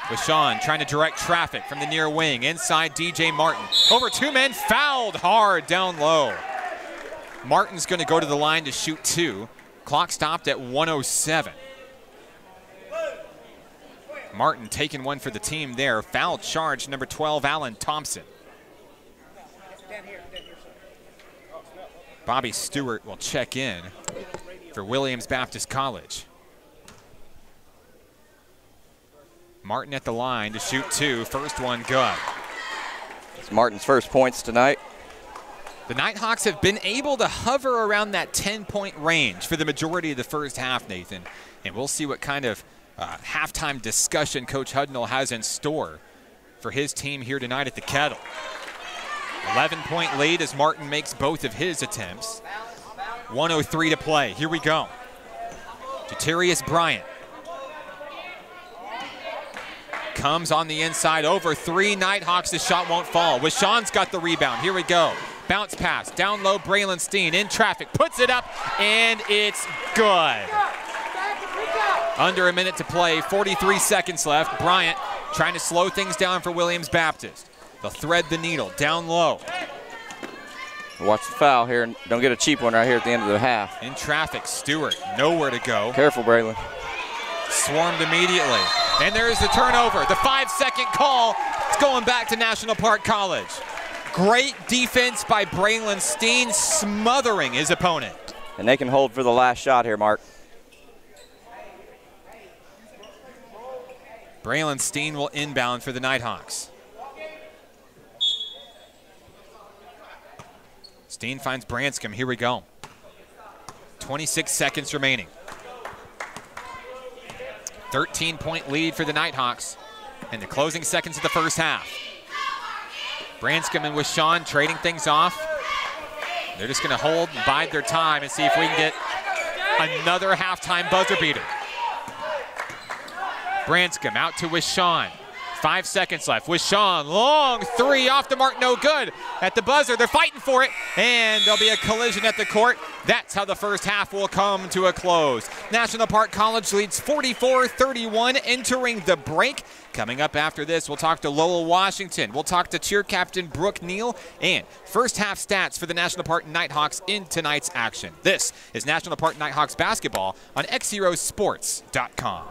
With Sean trying to direct traffic from the near wing. Inside DJ Martin. Over 2 men, fouled hard down low. Martin's going to go to the line to shoot 2. Clock stopped at 1:07. Martin taking one for the team there. Foul charge, number 12, Alan Thompson. Bobby Stewart will check in for Williams Baptist College. Martin at the line to shoot 2. First one good. It's Martin's first points tonight. The Nighthawks have been able to hover around that 10-point range for the majority of the first half, Nathan. And we'll see what kind of halftime discussion Coach Hudnall has in store for his team here tonight at the Kettle. 11-point lead as Martin makes both of his attempts. 1:03 to play. Here we go. Jatarius Bryant comes on the inside over 3. Nighthawks, the shot won't fall. Wishon's got the rebound. Here we go. Bounce pass, down low, Braylon Steen in traffic, puts it up, and it's good. Under a minute to play, 43 seconds left. Bryant trying to slow things down for Williams Baptist. They'll thread the needle, down low. Watch the foul here, and don't get a cheap one right here at the end of the half. In traffic, Stewart, nowhere to go. Careful, Braylon. Swarmed immediately. And there's the turnover. The 5-second call. It's going back to National Park College. Great defense by Braylon Steen, smothering his opponent. And they can hold for the last shot here, Mark. Braylon Steen will inbound for the Nighthawks. Steen finds Branscombe. Here we go. 26 seconds remaining. 13-point lead for the Nighthawks in the closing seconds of the first half. Branscombe and Wishon trading things off. They're just going to hold and bide their time and see if we can get another halftime buzzer beater. Branscombe out to Wishon. 5 seconds left. Wishon, long three off the mark, no good. At the buzzer, they're fighting for it, and there'll be a collision at the court. That's how the first half will come to a close. National Park College leads 44-31 entering the break. Coming up after this, we'll talk to Lowell Washington. We'll talk to cheer captain Brooke Neal, and first half stats for the National Park Nighthawks in tonight's action. This is National Park Nighthawks basketball on XZeroSports.com.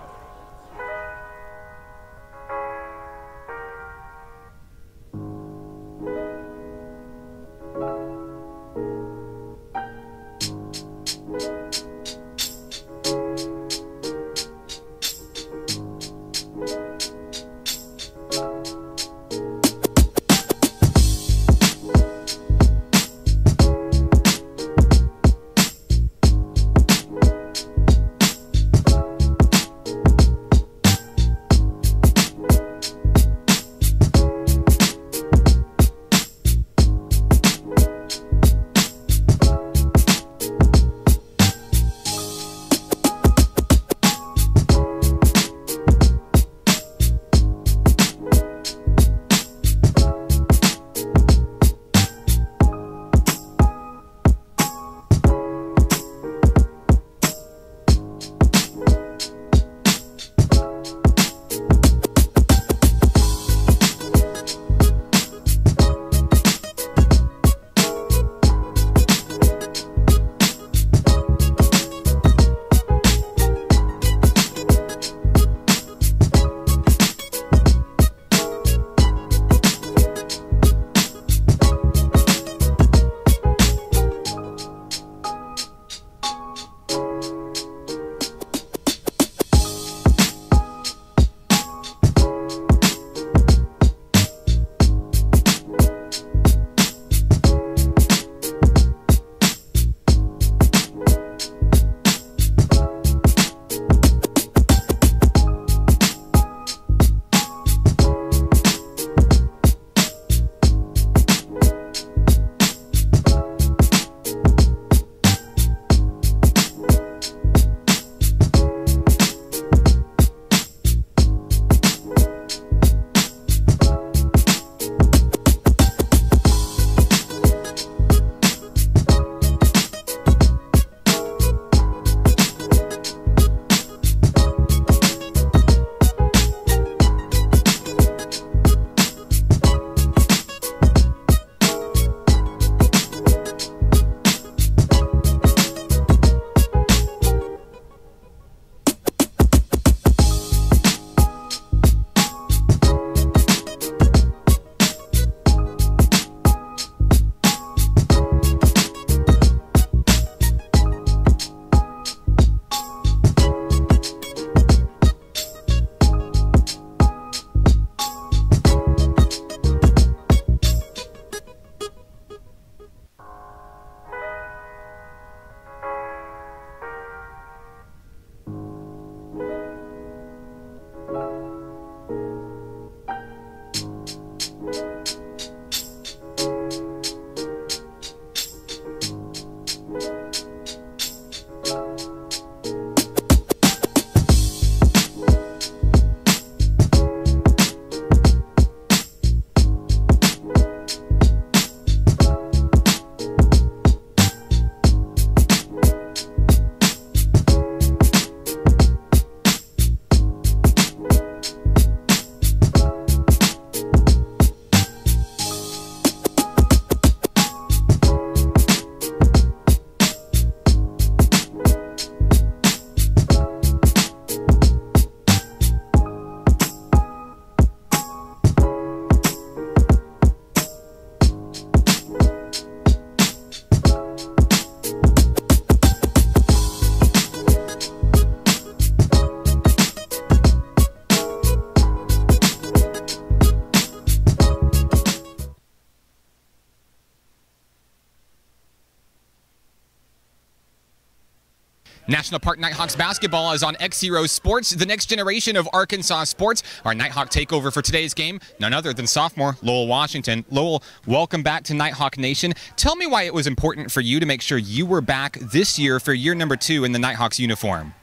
National Park Nighthawks basketball is on XZero Sports, the next generation of Arkansas sports. Our Nighthawk takeover for today's game, none other than sophomore Lowell Washington. Lowell, welcome back to Nighthawk Nation. Tell me why it was important for you to make sure you were back this year for year number 2 in the Nighthawks uniform.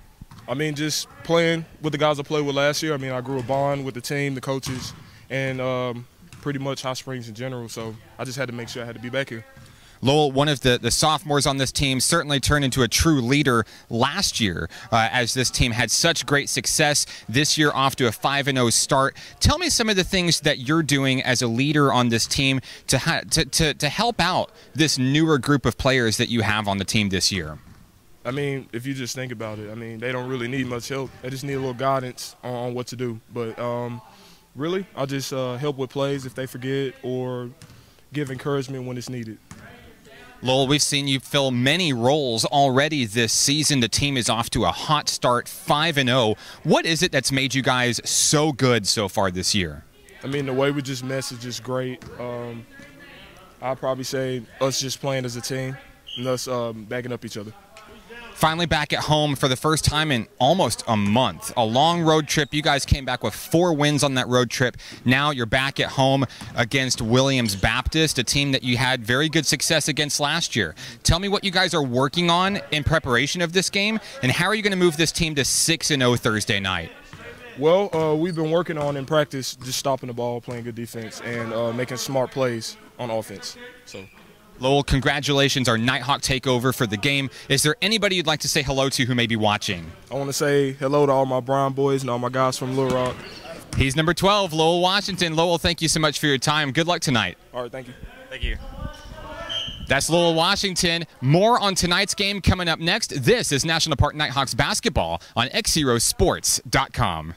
I mean, just playing with the guys I played with last year. I mean, I grew a bond with the team, the coaches, and pretty much Hot Springs in general. So I just had to make sure I had to be back here. Lowell, one of the sophomores on this team, certainly turned into a true leader last year as this team had such great success this year, off to a 5-0 start. Tell me some of the things that you're doing as a leader on this team to help out this newer group of players that you have on the team this year. I mean, if you just think about it, I mean, they don't really need much help. They just need a little guidance on what to do. But really, I'll just help with plays if they forget or give encouragement when it's needed. Lowell, we've seen you fill many roles already this season. The team is off to a hot start, 5-0. What is it that's made you guys so good so far this year? I mean, the way we just message is great. I'd probably say us just playing as a team and us backing up each other. Finally back at home for the first time in almost a month. A long road trip. You guys came back with 4 wins on that road trip. Now you're back at home against Williams Baptist, a team that you had very good success against last year. Tell me what you guys are working on in preparation of this game, and how are you going to move this team to 6-0 Thursday night? Well, we've been working on in practice just stopping the ball, playing good defense, and making smart plays on offense. So. Lowell, congratulations, our Nighthawk takeover for the game. Is there anybody you'd like to say hello to who may be watching? I want to say hello to all my Brown boys and all my guys from Little Rock. He's number 12, Lowell Washington. Lowell, thank you so much for your time. Good luck tonight. All right, thank you. Thank you. That's Lowell Washington. More on tonight's game coming up next. This is National Park Nighthawks basketball on XZeroSports.com.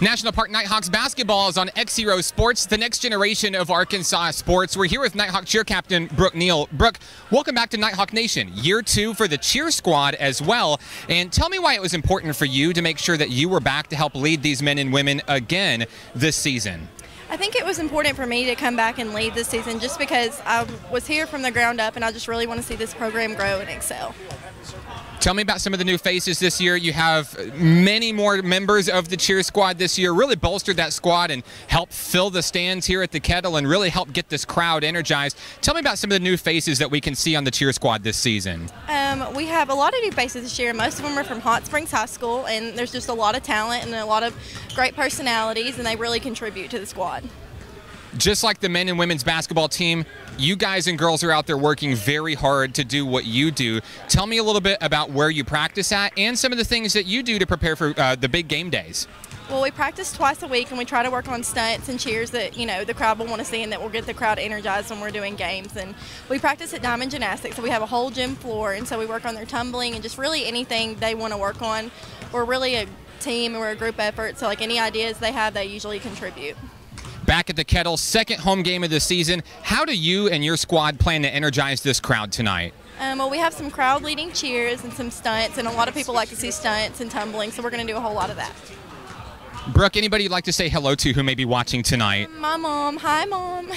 National Park Nighthawks basketball is on XZero Sports, the next generation of Arkansas sports. We're here with Nighthawk cheer captain Brooke Neal. Brooke, welcome back to Nighthawk Nation. Year 2 for the cheer squad as well. And tell me why it was important for you to make sure that you were back to help lead these men and women again this season. I think it was important for me to come back and lead this season just because I was here from the ground up and I just really want to see this program grow and excel. Tell me about some of the new faces this year. You have many more members of the cheer squad this year, really bolstered that squad and helped fill the stands here at the Kettle and really helped get this crowd energized. Tell me about some of the new faces that we can see on the cheer squad this season. We have a lot of new faces this year. Most of them are from Hot Springs High School, and there's just a lot of talent and a lot of great personalities, and they really contribute to the squad. Just like the men and women's basketball team, you guys and girls are out there working very hard to do what you do. Tell me a little bit about where you practice at and some of the things that you do to prepare for the big game days. Well, we practice twice a week, and we try to work on stunts and cheers that, you know, the crowd will want to see and that will get the crowd energized when we're doing games. And we practice at Diamond Gymnastics, so we have a whole gym floor, and so we work on their tumbling and just really anything they want to work on. We're really a team and we're a group effort, so like any ideas they have, they usually contribute. Back at the Kettle, second home game of the season. How do you and your squad plan to energize this crowd tonight? Well, we have some crowd-leading cheers and some stunts, and a lot of people like to see stunts and tumbling, so we're going to do a whole lot of that. Brooke, anybody you'd like to say hello to who may be watching tonight? My mom. Hi, Mom.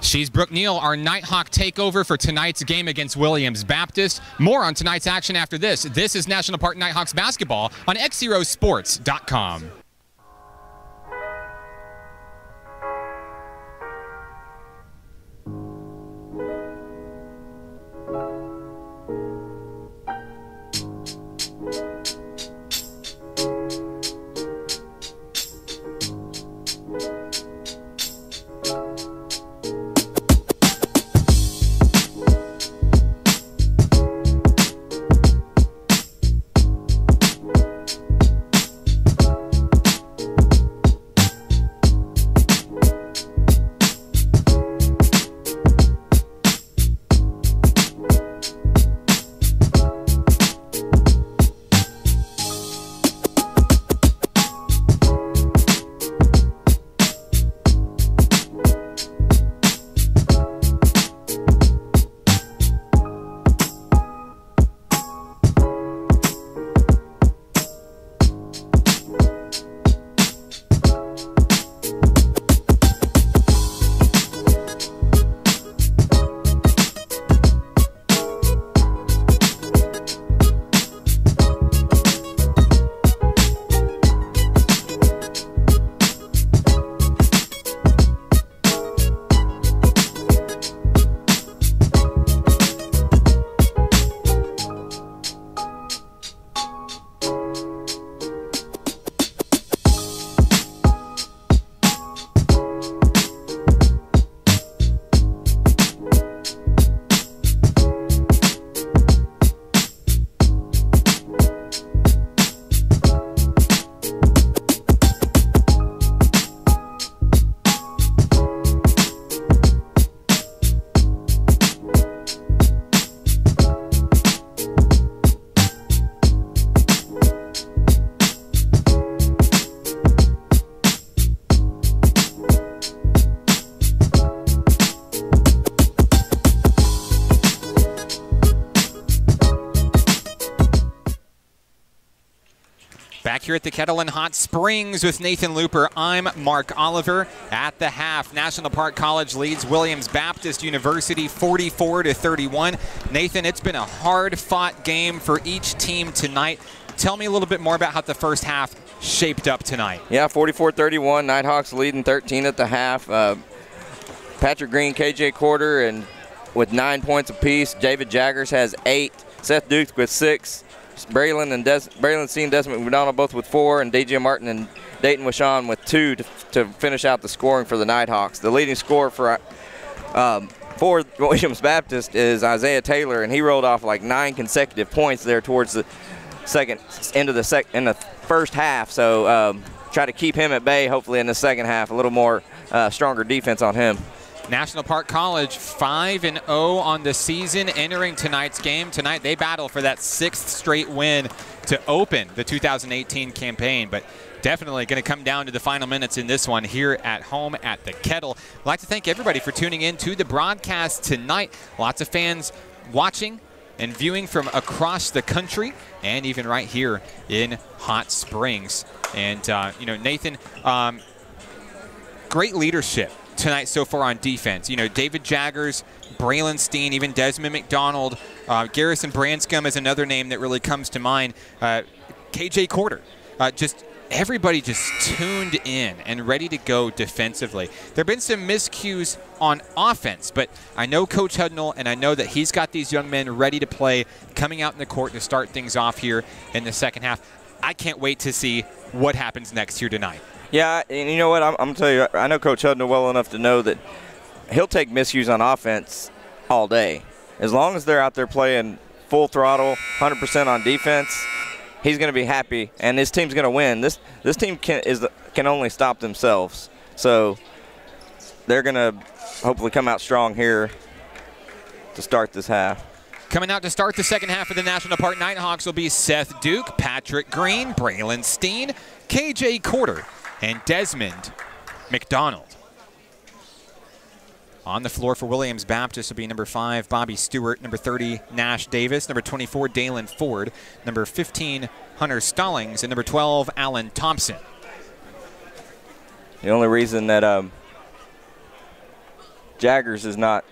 She's Brooke Neal, our Nighthawk takeover for tonight's game against Williams Baptist. More on tonight's action after this. This is National Park Nighthawks basketball on XZeroSports.com. Back here at the Kettle in Hot Springs with Nathan Looper, I'm Mark Oliver. At the half, National Park College leads Williams Baptist University 44-31. Nathan, it's been a hard-fought game for each team tonight. Tell me a little bit more about how the first half shaped up tonight. Yeah, 44-31. Nighthawks leading 13 at the half. Patrick Green, KJ Corder, and with 9 points apiece. David Jaggers has 8. Seth Dukes with 6. Braylon C. and Desmond McDonald both with 4, and DJ Martin and Dayton Wishon with 2 to finish out the scoring for the Nighthawks. The leading scorer for Williams Baptist is Isaiah Taylor, and he rolled off like 9 consecutive points there towards the end of the first half. So try to keep him at bay. Hopefully in the second half, a little more stronger defense on him. National Park College 5-0 on the season entering tonight's game. Tonight they battle for that 6th straight win to open the 2018 campaign, but definitely going to come down to the final minutes in this one here at home at the Kettle. I'd like to thank everybody for tuning in to the broadcast tonight. Lots of fans watching and viewing from across the country and even right here in Hot Springs. And, you know, Nathan, great leadership tonight so far on defense. You know, David Jaggers, Braylon Steen, even Desmond McDonald, Garrison Branscombe is another name that really comes to mind. KJ Corder, just everybody just tuned in and ready to go defensively. There have been some miscues on offense, but I know Coach Hudnall, and I know that he's got these young men ready to play, coming out in the court to start things off here in the second half. I can't wait to see what happens next here tonight. Yeah, and you know what? I'm going to tell you, I know Coach Hudnall well enough to know that he'll take miscues on offense all day. As long as they're out there playing full throttle, 100% on defense, he's going to be happy, and his team's going to win. This team can only stop themselves. So they're going to hopefully come out strong here to start this half. Coming out to start the second half of the National Park Nighthawks will be Seth Duke, Patrick Green, Braylon Steen, KJ Corder, and Desmond McDonald. On the floor for Williams Baptist will be number 5, Bobby Stewart, number 30, Nash Davis, number 24, Dalen Ford, number 15, Hunter Stallings, and number 12, Alan Thompson. The only reason that Jaggers is not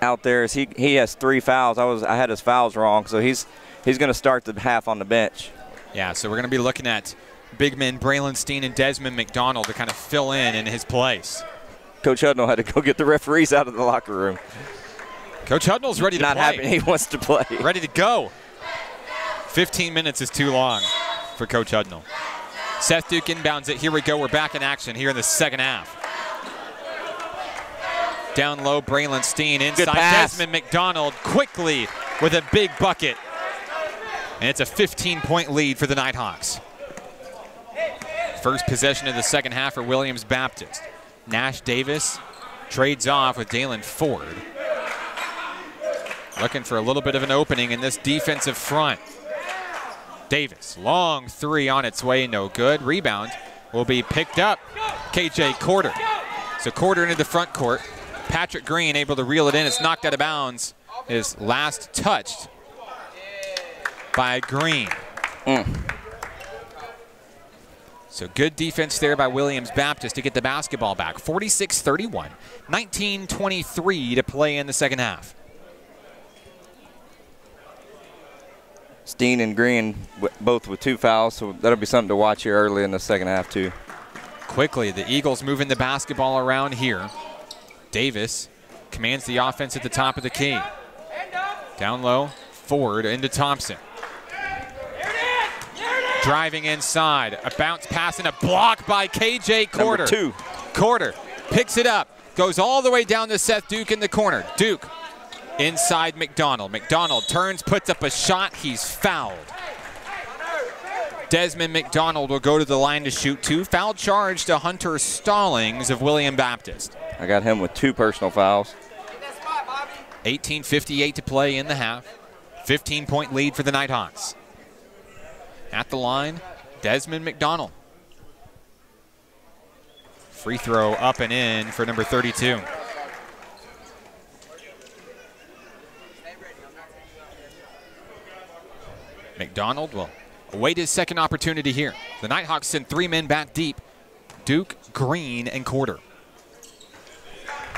out there is he has 3 fouls. I had his fouls wrong, so he's going to start the half on the bench. Yeah, so we're going to be looking at big men Braylon Steen and Desmond McDonald to kind of fill in his place. Coach Hudnall had to go get the referees out of the locker room. Coach Hudnall's ready to play. Not happy. He wants to play. Ready to go. 15 minutes is too long for Coach Hudnall. Seth Duke inbounds it. Here we go. We're back in action here in the second half. Down low, Braylon Steen inside. Desmond McDonald quickly with a big bucket. And it's a 15-point lead for the Nighthawks. First possession of the second half for Williams Baptist. Nash Davis trades off with Dalen Ford. Looking for a little bit of an opening in this defensive front. Davis, long 3 on its way, no good. Rebound will be picked up. KJ Corder. So Corder into the front court. Patrick Green able to reel it in. It's knocked out of bounds. It is last touched by Green. So good defense there by Williams Baptist to get the basketball back. 46-31, 19:23 to play in the second half. Steen and Green both with 2 fouls, so that'll be something to watch here early in the second half too. Quickly, the Eagles moving the basketball around here. Davis commands the offense at the top of the key. Down low, Ford into Thompson. Driving inside, a bounce pass and a block by KJ Corder. Number 2. Corder picks it up, goes all the way down to Seth Duke in the corner. Duke inside McDonald. McDonald turns, puts up a shot, he's fouled. Desmond McDonald will go to the line to shoot 2. Foul charge to Hunter Stallings of William Baptist. I got him with 2 personal fouls. 18:58 to play in the half. 15-point lead for the Nighthawks. At the line, Desmond McDonald. Free throw up and in for number 32. McDonald will await his second opportunity here. The Nighthawks send 3 men back deep. Duke, Green, and Corder.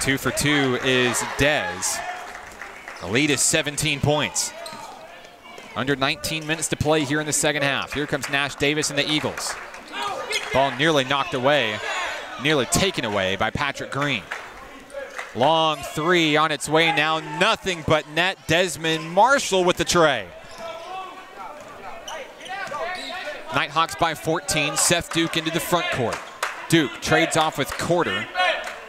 2 for 2 is Dez. The lead is 17 points. Under 19 minutes to play here in the second half. Here comes Nash Davis and the Eagles. Ball nearly knocked away, nearly taken away by Patrick Green. Long 3 on its way now, nothing but net. Desmond Marshall with the tray. Nighthawks by 14, Seth Duke into the front court. Duke trades off with Corder.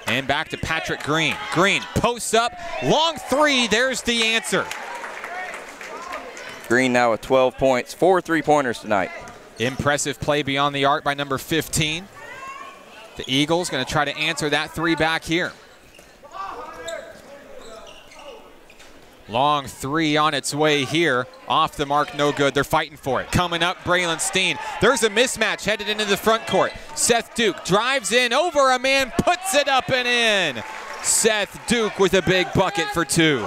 And back to Patrick Green. Green posts up, long 3, there's the answer. Green now with 12 points, 4 3-pointers tonight. Impressive play beyond the arc by number 15. The Eagles going to try to answer that 3 back here. Long three on its way here. Off the mark, no good. They're fighting for it. Coming up, Braylon Steen. There's a mismatch headed into the front court. Seth Duke drives in over a man, puts it up and in. Seth Duke with a big bucket for two.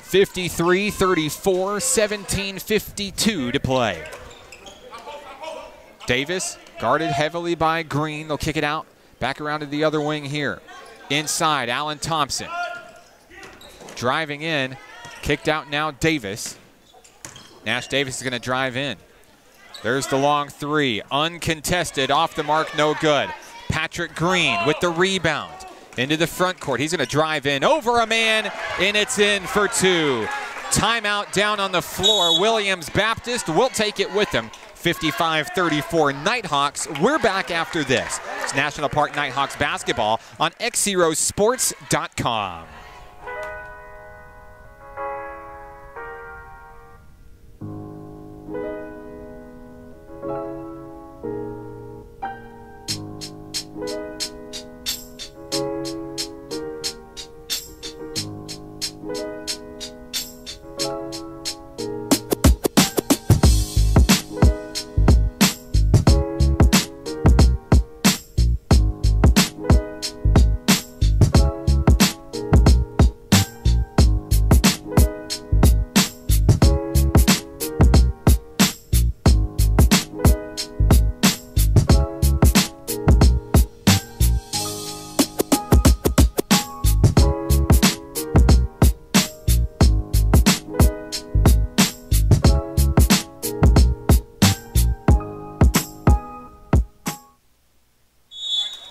53-34, 17-52 to play. Davis guarded heavily by Green. They'll kick it out. Back around to the other wing here. Inside, Alan Thompson. Driving in. Kicked out now, Davis. Nash Davis is going to drive in. There's the long three. Uncontested, off the mark, no good. Patrick Green with the rebound. Into the front court. He's going to drive in over a man, and it's in for two. Timeout down on the floor. Williams Baptist will take it with them. 55-34 Nighthawks. We're back after this. It's National Park Nighthawks basketball on XZeroSports.com.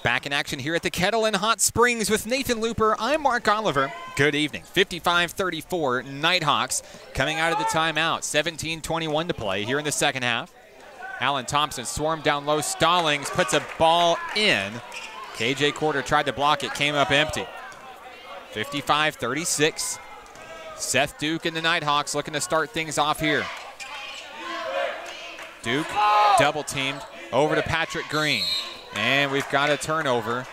Back in action here at the Kettle in Hot Springs with Nathan Looper. I'm Mark Oliver. Good evening. 55-34 Nighthawks coming out of the timeout. 17:21 to play here in the second half. Alan Thompson swarmed down low. Stallings puts a ball in. KJ Quarter tried to block it, came up empty. 55-36. Seth Duke and the Nighthawks looking to start things off here. Duke double teamed over to Patrick Green. And we've got a turnover.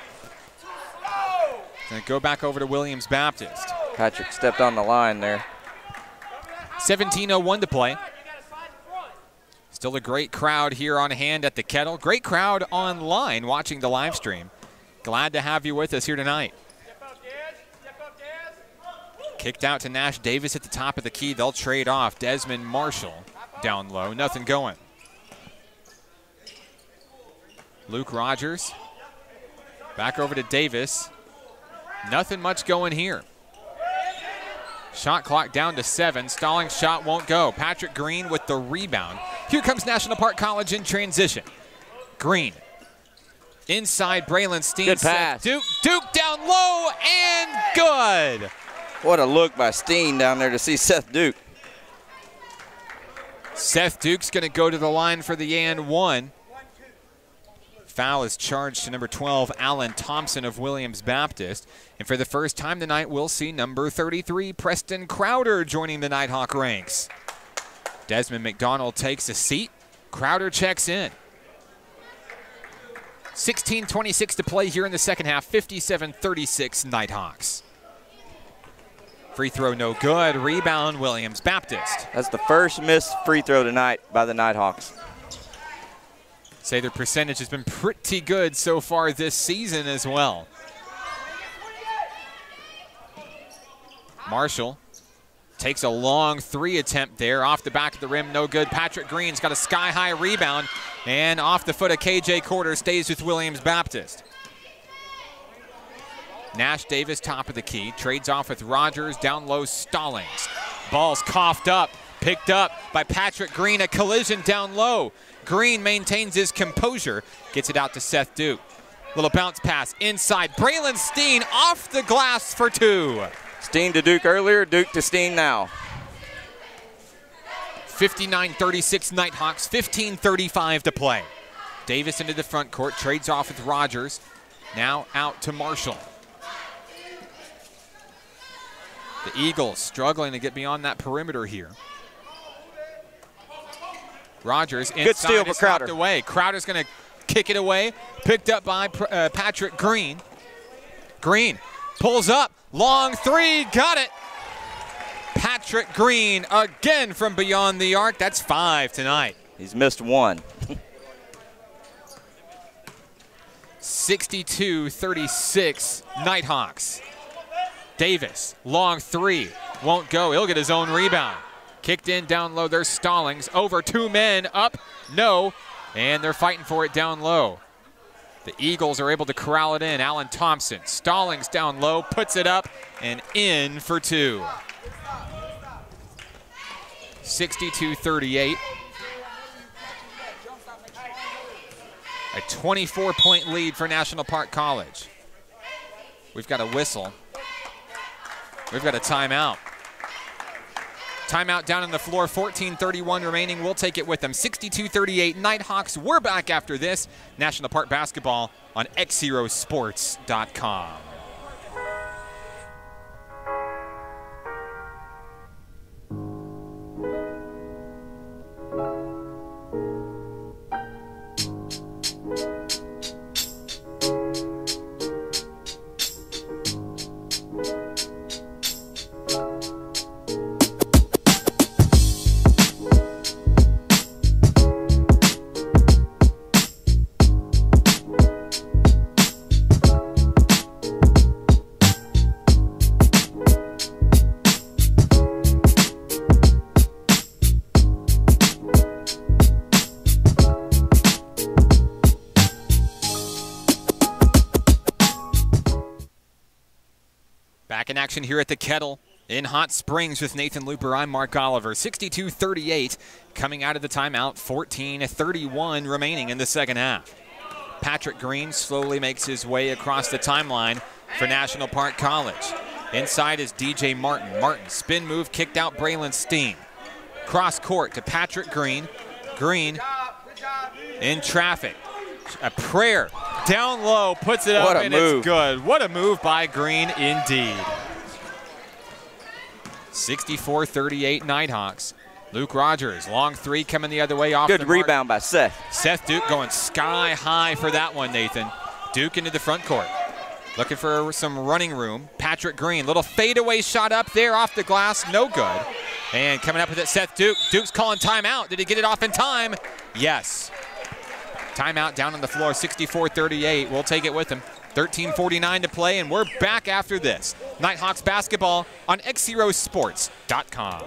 Going to go back over to Williams Baptist. Patrick stepped on the line there. 17:01 to play. Still a great crowd here on hand at the Kettle. Great crowd online watching the live stream. Glad to have you with us here tonight. Kicked out to Nash Davis at the top of the key. They'll trade off. Desmond Marshall down low. Nothing going. Luke Rogers back over to Davis. Nothing much going here. Shot clock down to 7. Stallings shot won't go. Patrick Green with the rebound. Here comes National Park College in transition. Green inside, Braylon Steen. Good pass. Duke down low and good. What a look by Steen down there to see Seth Duke. Seth Duke's going to go to the line for the and one. Foul is charged to number 12, Alan Thompson of Williams Baptist. And for the first time tonight, we'll see number 33, Preston Crowder, joining the Nighthawk ranks. Desmond McDonald takes a seat. Crowder checks in. 16:26 to play here in the second half. 57-36 Nighthawks. Free throw no good. Rebound Williams Baptist. That's the first missed free throw tonight by the Nighthawks. Say their percentage has been pretty good so far this season as well. Marshall takes a long three attempt there. Off the back of the rim, no good. Patrick Green's got a sky-high rebound. And off the foot of KJ Quarter, stays with Williams Baptist. Nash Davis, top of the key. Trades off with Rogers, down low, Stallings. Ball's coughed up, picked up by Patrick Green. A collision down low. Green maintains his composure, gets it out to Seth Duke. Little bounce pass inside. Braylon Steen off the glass for two. Steen to Duke earlier, Duke to Steen now. 59-36 Nighthawks, 15:35 to play. Davis into the front court, trades off with Rogers. Now out to Marshall. The Eagles struggling to get beyond that perimeter here. Rogers inside. Good steal for Crowder. Away. Crowder's going to kick it away. Picked up by Patrick Green. Green pulls up. Long three. Got it. Patrick Green again from beyond the arc. That's 5 tonight. He's missed 1. 62-36 Nighthawks. Davis, long 3, won't go. He'll get his own rebound. Kicked in down low. There's Stallings. Over 2 men. Up. No. And they're fighting for it down low. The Eagles are able to corral it in. Allen Thompson. Stallings down low. Puts it up and in for 2. 62-38. A 24-point lead for National Park College. We've got a whistle. We've got a timeout. Timeout down on the floor, 14:31 remaining. We'll take it with them. 62-38 Nighthawks. We're back after this. National Park basketball on XZeroSports.com. Back in action here at the Kettle in Hot Springs with Nathan Looper. I'm Mark Oliver. 62-38 coming out of the timeout. 14:31 remaining in the second half. Patrick Green slowly makes his way across the timeline for National Park College. Inside is DJ Martin. Martin, spin move, kicked out Braylon Steen. Cross court to Patrick Green. Green in traffic. A prayer down low, puts it up, and it's good. What a move by Green indeed. 64-38 Nighthawks. Luke Rogers, long 3 coming the other way off. Good rebound by Seth. Seth Duke going sky high for that one, Nathan. Duke into the front court. Looking for some running room. Patrick Green, little fadeaway shot up there off the glass, no good. And coming up with it, Seth Duke. Duke's calling timeout. Did he get it off in time? Yes. Timeout down on the floor, 64-38. We'll take it with him. 13:49 to play, and we're back after this. Nighthawks basketball on XZeroSports.com.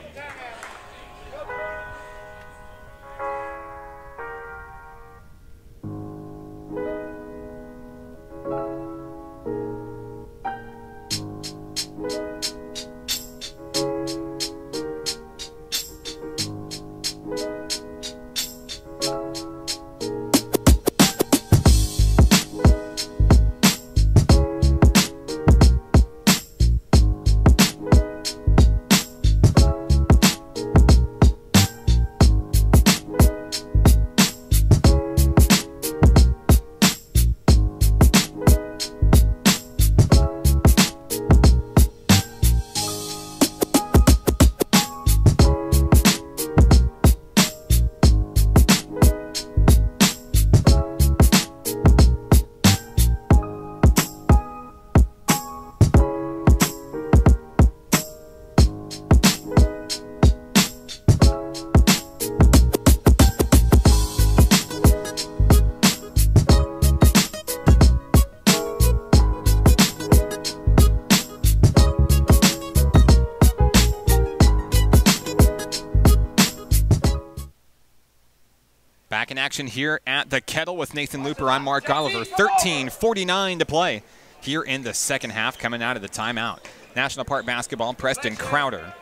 Back in action here at the Kettle with Nathan Looper. I'm Mark Oliver. 13:49 to play here in the second half coming out of the timeout. National Park basketball, Preston Crowder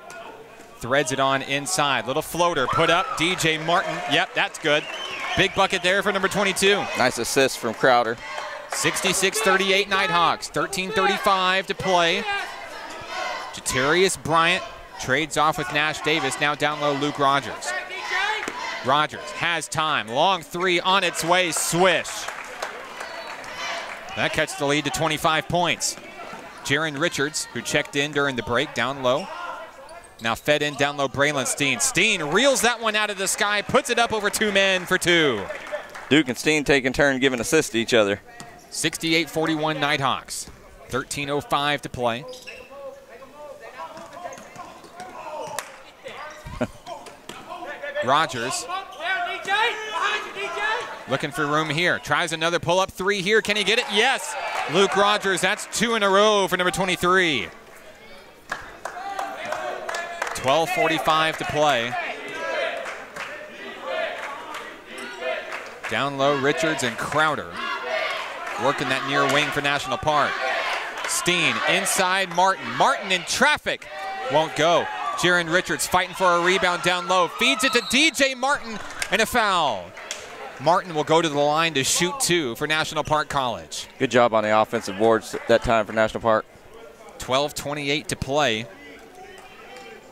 threads it on inside. Little floater put up, DJ Martin. Yep, that's good. Big bucket there for number 22. Nice assist from Crowder. 66-38 Nighthawks. 13:35 to play. Jatarius Bryant trades off with Nash Davis. Now down low, Luke Rogers. Rogers has time. Long 3 on its way. Swish. That cuts the lead to 25 points. Jaron Richards, who checked in during the break, down low. Now fed in down low, Braylon Steen. Steen reels that one out of the sky, puts it up over 2 men for 2. Duke and Steen taking turn giving assists to each other. 68-41 Rogers looking for room here. Tries another pull-up three here. Can he get it? Yes. Luke Rogers, that's 2 in a row for number 23. 12:45 to play. Down low, Richards and Crowder working that near wing for National Park. Steen inside Martin. Martin in traffic. Won't go. Jaron Richards fighting for a rebound down low. Feeds it to DJ Martin and a foul. Martin will go to the line to shoot 2 for National Park College. Good job on the offensive boards that time for National Park. 12:28 to play.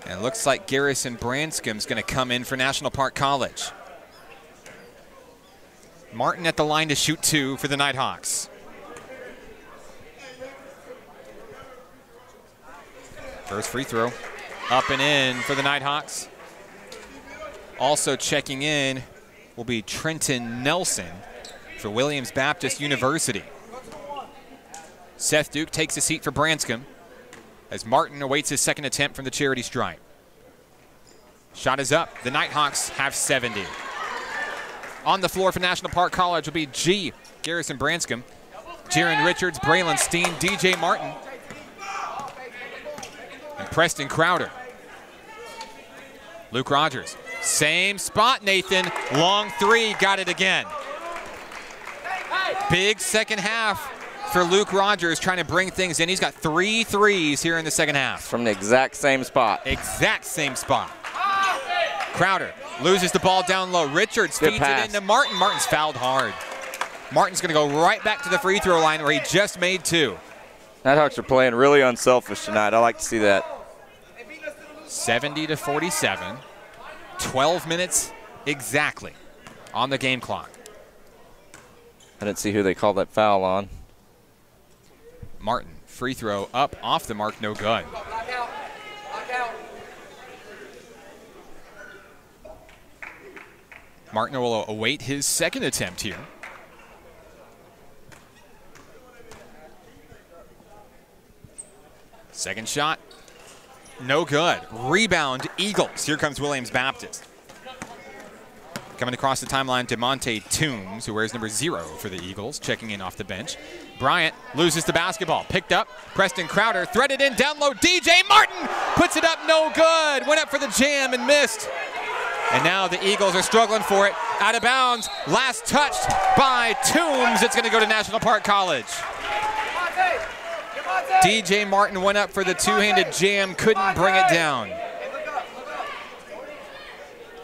And it looks like Garrison Branscom's going to come in for National Park College. Martin at the line to shoot 2 for the Nighthawks. First free throw, up and in for the Nighthawks. Also checking in will be Trenton Nelson for Williams Baptist University. Seth Duke takes a seat for Branscombe as Martin awaits his second attempt from the charity stripe. Shot is up. The Nighthawks have 70. On the floor for National Park College will be Garrison Branscombe, Jaron Richards, Braylon Steen, DJ Martin, and Preston Crowder. Luke Rogers, same spot, Nathan. Long three, got it again. Big second half for Luke Rogers, trying to bring things in. He's got 3 threes here in the second half. From the exact same spot. Exact same spot. Crowder loses the ball down low. Richards feeds it into Martin. Martin's fouled hard. Martin's going to go right back to the free throw line where he just made 2. Nighthawks are playing really unselfish tonight. I like to see that. 70-47. 12 minutes exactly on the game clock. I didn't see who they called that foul on. Martin, free throw up, off the mark, no good. Martin will await his second attempt here. Second shot, no good. Rebound, Eagles. Here comes Williams Baptist. Coming across the timeline, DeMonte Toombs, who wears number 0 for the Eagles, checking in off the bench. Bryant loses the basketball. Picked up. Preston Crowder threaded in down low. DJ Martin puts it up, no good. Went up for the jam and missed. And now the Eagles are struggling for it. Out of bounds. Last touched by Toombs. It's going to go to National Park College. DJ Martin went up for the two-handed jam, couldn't bring it down.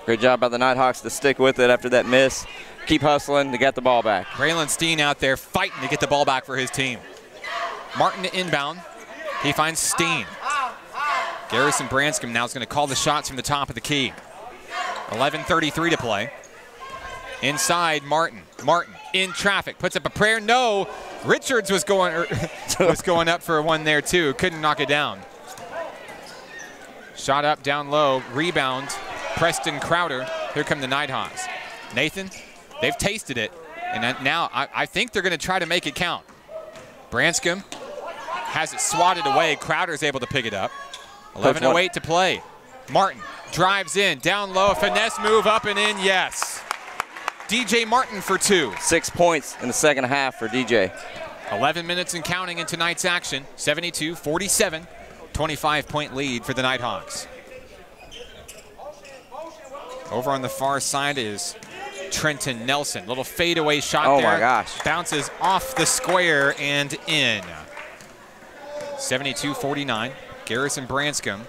Great job by the Nighthawks to stick with it after that miss. Keep hustling to get the ball back. Braylon Steen out there fighting to get the ball back for his team. Martin to inbound. He finds Steen. Garrison Branscombe now is going to call the shots from the top of the key. 11:33 to play. Inside, Martin. Martin in traffic, puts up a prayer. No, Richards was going up for one there too. Couldn't knock it down. Shot up, down low, rebound. Preston Crowder. Here come the Nighthawks. Nathan, they've tasted it, and now I think they're going to try to make it count. Branscombe has it swatted away. Crowder's able to pick it up. 11:08 to play. Martin drives in, down low, a finesse move, up and in, yes. DJ Martin for 2. 6 points in the second half for DJ. 11 minutes and counting in tonight's action. 72-47, 25-point lead for the Nighthawks. Over on the far side is Trenton Nelson. Little fadeaway shot there. Oh my gosh. Bounces off the square and in. 72-49. Garrison Branscombe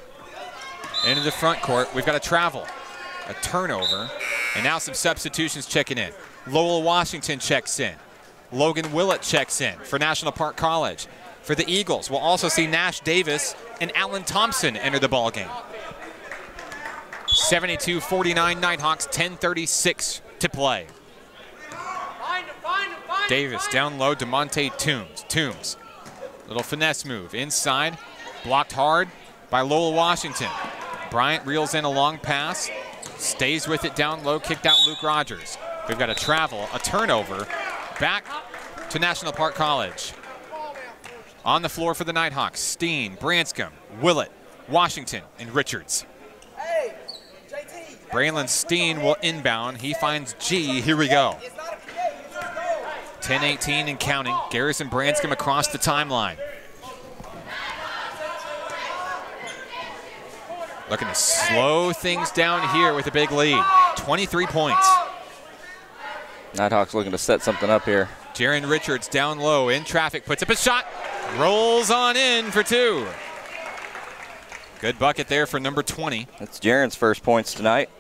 into the front court. We've got a travel, a turnover, and now some substitutions checking in. Lowell Washington checks in. Logan Willett checks in for National Park College. For the Eagles, we'll also see Nash Davis and Alan Thompson enter the ballgame. 72-49 Nighthawks, 10:36 to play. Davis down low, DeMonte Toombs. Toombs, little finesse move inside, blocked hard by Lowell Washington. Bryant reels in a long pass, stays with it down low, kicked out Luke Rogers. We've got a travel, a turnover, back to National Park College. On the floor for the Nighthawks, Steen, Branscombe, Willett, Washington, and Richards. Braylon Steen will inbound. He finds G. Here we go. 10-18 and counting. Garrison Branscombe across the timeline. Looking to slow things down here with a big lead. 23 points. Nighthawks looking to set something up here. Jaron Richards down low in traffic, puts up a shot, rolls on in for 2. Good bucket there for number 20. That's Jaron's first points tonight.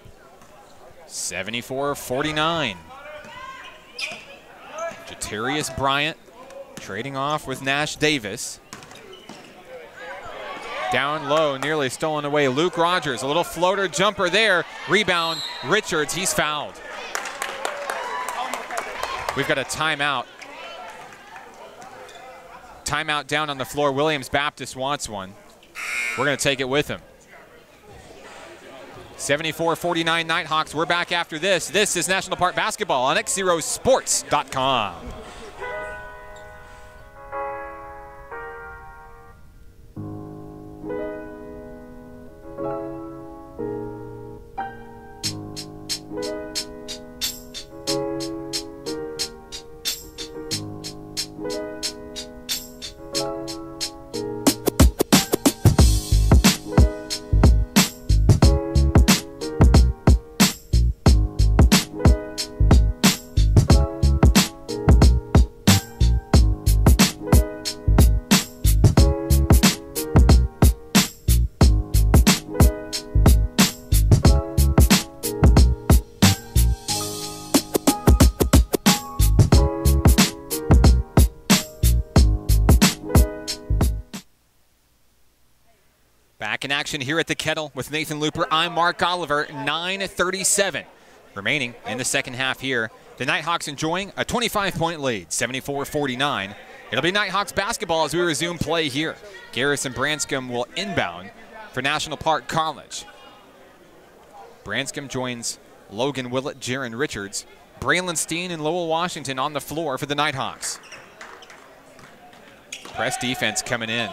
74-49. Jatarius Bryant trading off with Nash Davis. Down low, nearly stolen away. Luke Rogers, a little floater jumper there. Rebound, Richards, he's fouled. We've got a timeout. Timeout down on the floor. Williams Baptist wants one. We're going to take it with him. 74-49 Nighthawks. We're back after this. This is National Park Basketball on XZeroSports.com. Back in action here at the Kettle with Nathan Looper. I'm Mark Oliver. 9:37 remaining in the second half here. The Nighthawks enjoying a 25-point lead, 74-49. It'll be Nighthawks basketball as we resume play here. Garrison Branscombe will inbound for National Park College. Branscombe joins Logan Willett, Jaron Richards, Braylon Steen, and Lowell Washington on the floor for the Nighthawks. Press defense coming in.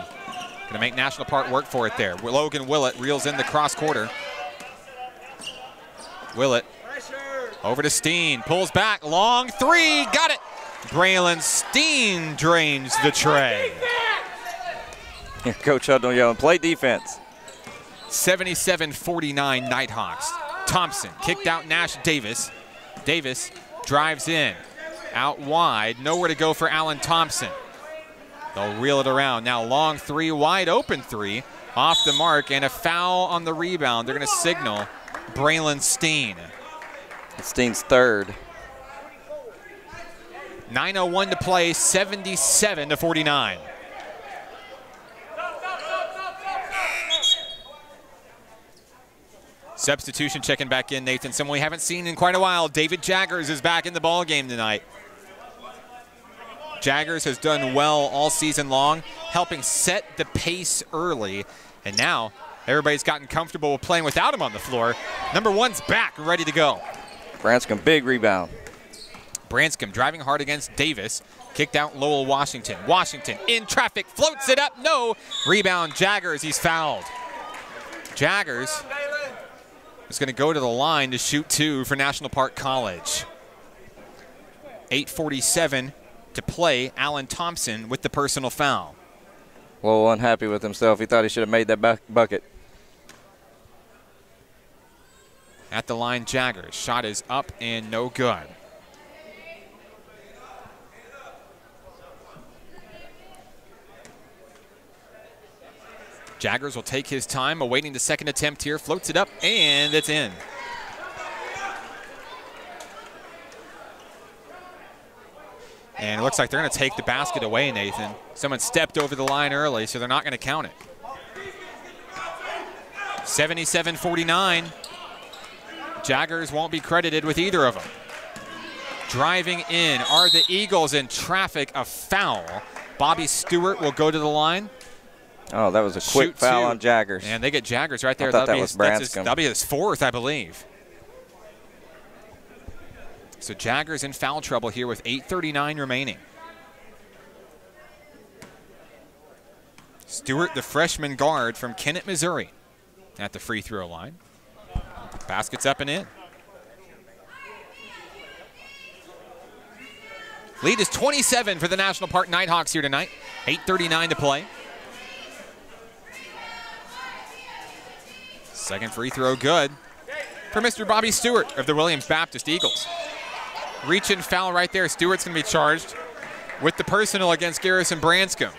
Going to make National Park work for it there. Logan Willett reels in the cross quarter. Willett over to Steen, pulls back, long three, got it. Braylon Steen drains the tray. Coach Hudnall yelling, play defense. 77-49 Nighthawks. Thompson kicked out Nash Davis. Davis drives in, out wide, nowhere to go for Alan Thompson. They'll reel it around. Now long three, wide open three, off the mark, and a foul on the rebound. They're going to signal Braylon Steen. Steen's third. 9:01 to play, 77-49. Substitution checking back in, Nathan. Someone we haven't seen in quite a while. David Jaggers is back in the ball game tonight. Jaggers has done well all season long, helping set the pace early. And now everybody's gotten comfortable with playing without him on the floor. Number 1's back, ready to go. Branscombe, big rebound. Branscombe driving hard against Davis. Kicked out Lowell Washington. Washington in traffic, floats it up, no. Rebound Jaggers, he's fouled. Jaggers is going to go to the line to shoot 2 for National Park College. 8:47 to play. Alan Thompson with the personal foul. Well, unhappy with himself. He thought he should have made that bucket. At the line, Jaggers. Shot is up and no good. Jaggers will take his time, awaiting the second attempt here. Floats it up, and it's in. And it looks like they're going to take the basket away, Nathan. Someone stepped over the line early, so they're not going to count it. 77-49. Jaggers won't be credited with either of them. Driving in are the Eagles in traffic, a foul. Bobby Stewart will go to the line. Oh, that was a quick foul on Jaggers. And they get Jaggers right there. I thought that was Branscombe. That'll be his 4th, I believe. So Jaggers in foul trouble here with 8:39 remaining. Stewart, the freshman guard from Kennett, Missouri, at the free throw line. Basket's up and in. Lead is 27 for the National Park Nighthawks here tonight. 8:39 to play. Second free throw good for Mr. Bobby Stewart of the Williams Baptist Eagles. Reach and foul right there. Stewart's going to be charged with the personal against Garrison Branscombe.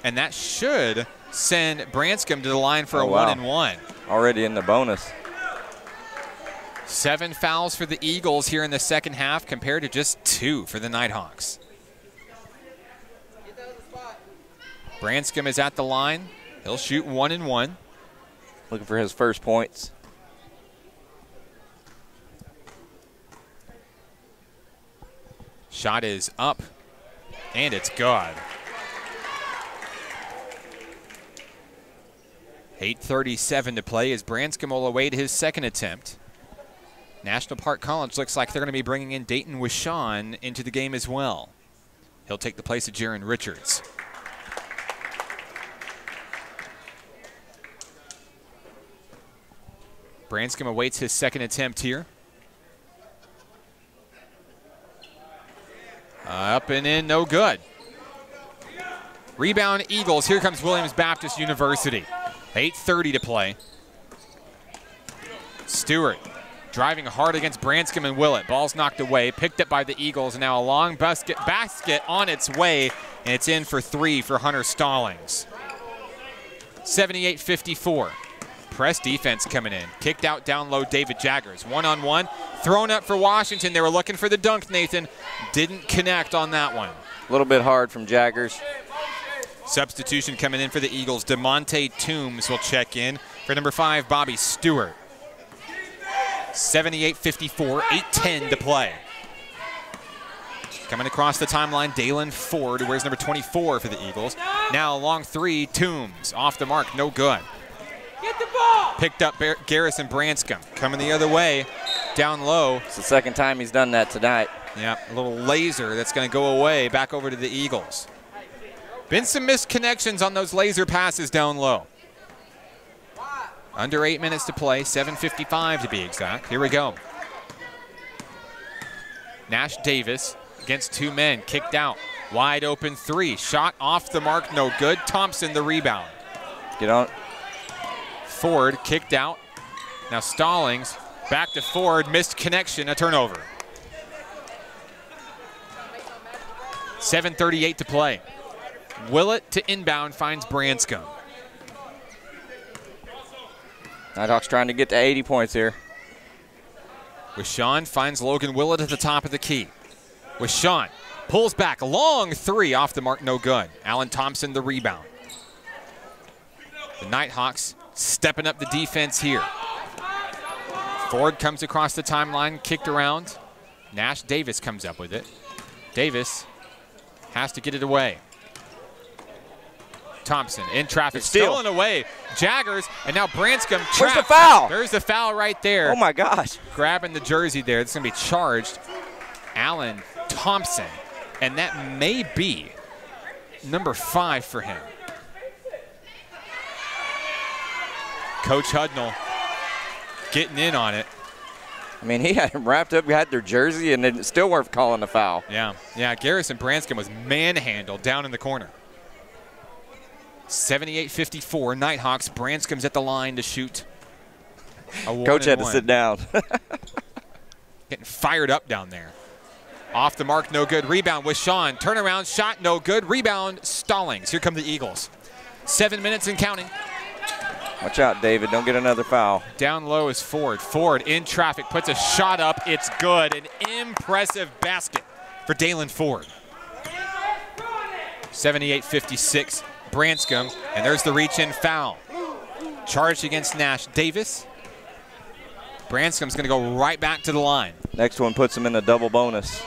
And that should send Branscombe to the line for a 1-and-1. Already in the bonus. 7 fouls for the Eagles here in the second half compared to just 2 for the Nighthawks. Branscombe is at the line. He'll shoot 1-and-1. Looking for his first points. Shot is up, and it's good. 8:37 to play as Branscombe will await his second attempt. National Park College looks like they're going to be bringing in Dayton Wishon into the game as well. He'll take the place of Jaron Richards. Branscombe awaits his second attempt here. Up and in, no good. Rebound Eagles. Here comes Williams Baptist University. 8:30 to play. Stewart driving hard against Branscombe and Willett. Ball's knocked away, picked up by the Eagles, and now a long basket on its way, and it's in for 3 for Hunter Stallings. 78-54. Press defense coming in. Kicked out down low, David Jaggers. 1-on-1. Thrown up for Washington. They were looking for the dunk, Nathan. Didn't connect on that one. A little bit hard from Jaggers. Substitution coming in for the Eagles. DeMonte Toombs will check in for number 5, Bobby Stewart. 78-54, 8:10 to play. Coming across the timeline, Dalen Ford, who wears number 24 for the Eagles. Now a long 3, Toombs. Off the mark, no good. Get the ball! Picked up Garrison Branscombe. Coming the other way, down low. It's the second time he's done that tonight. Yeah, a little laser that's going to go away back over to the Eagles. Been some missed connections on those laser passes down low. Under 8 minutes to play, 7:55 to be exact. Here we go. Nash Davis against 2 men, kicked out. Wide open 3, shot off the mark, no good. Thompson the rebound. Get on. Ford kicked out. Now Stallings back to Ford, missed connection, a turnover. 7:38 to play. Willett to inbound finds Branscombe. Nighthawks trying to get to 80 points here. Wishon finds Logan Willett at the top of the key. Wishon pulls back, long 3 off the mark, no good. Alan Thompson the rebound. The Nighthawks stepping up the defense here. Ford comes across the timeline, kicked around. Nash Davis comes up with it. Davis has to get it away. Thompson in traffic, stolen away. Jaggers, and now Branscombe trapped. Where's the foul? There's the foul right there. Oh my gosh. Grabbing the jersey there. It's going to be charged. Alan Thompson, and that may be number 5 for him. Coach Hudnall getting in on it. I mean, he had him wrapped up, had their jersey, and they still weren't calling the foul. Yeah, Garrison Branscombe was manhandled down in the corner. 78-54, Nighthawks. Branscombe's at the line to shoot. Coach had to sit down. Getting fired up down there. Off the mark, no good. Rebound with Sean. Turnaround shot, no good. Rebound, Stallings. Here come the Eagles. 7 minutes and counting. Watch out, David. Don't get another foul. Down low is Ford. Ford in traffic, puts a shot up. It's good. An impressive basket for Dalen Ford. 78-56. Branscombe, and there's the reach-in foul. Charged against Nash Davis. Branscombe's going to go right back to the line. Next one puts him in a double bonus.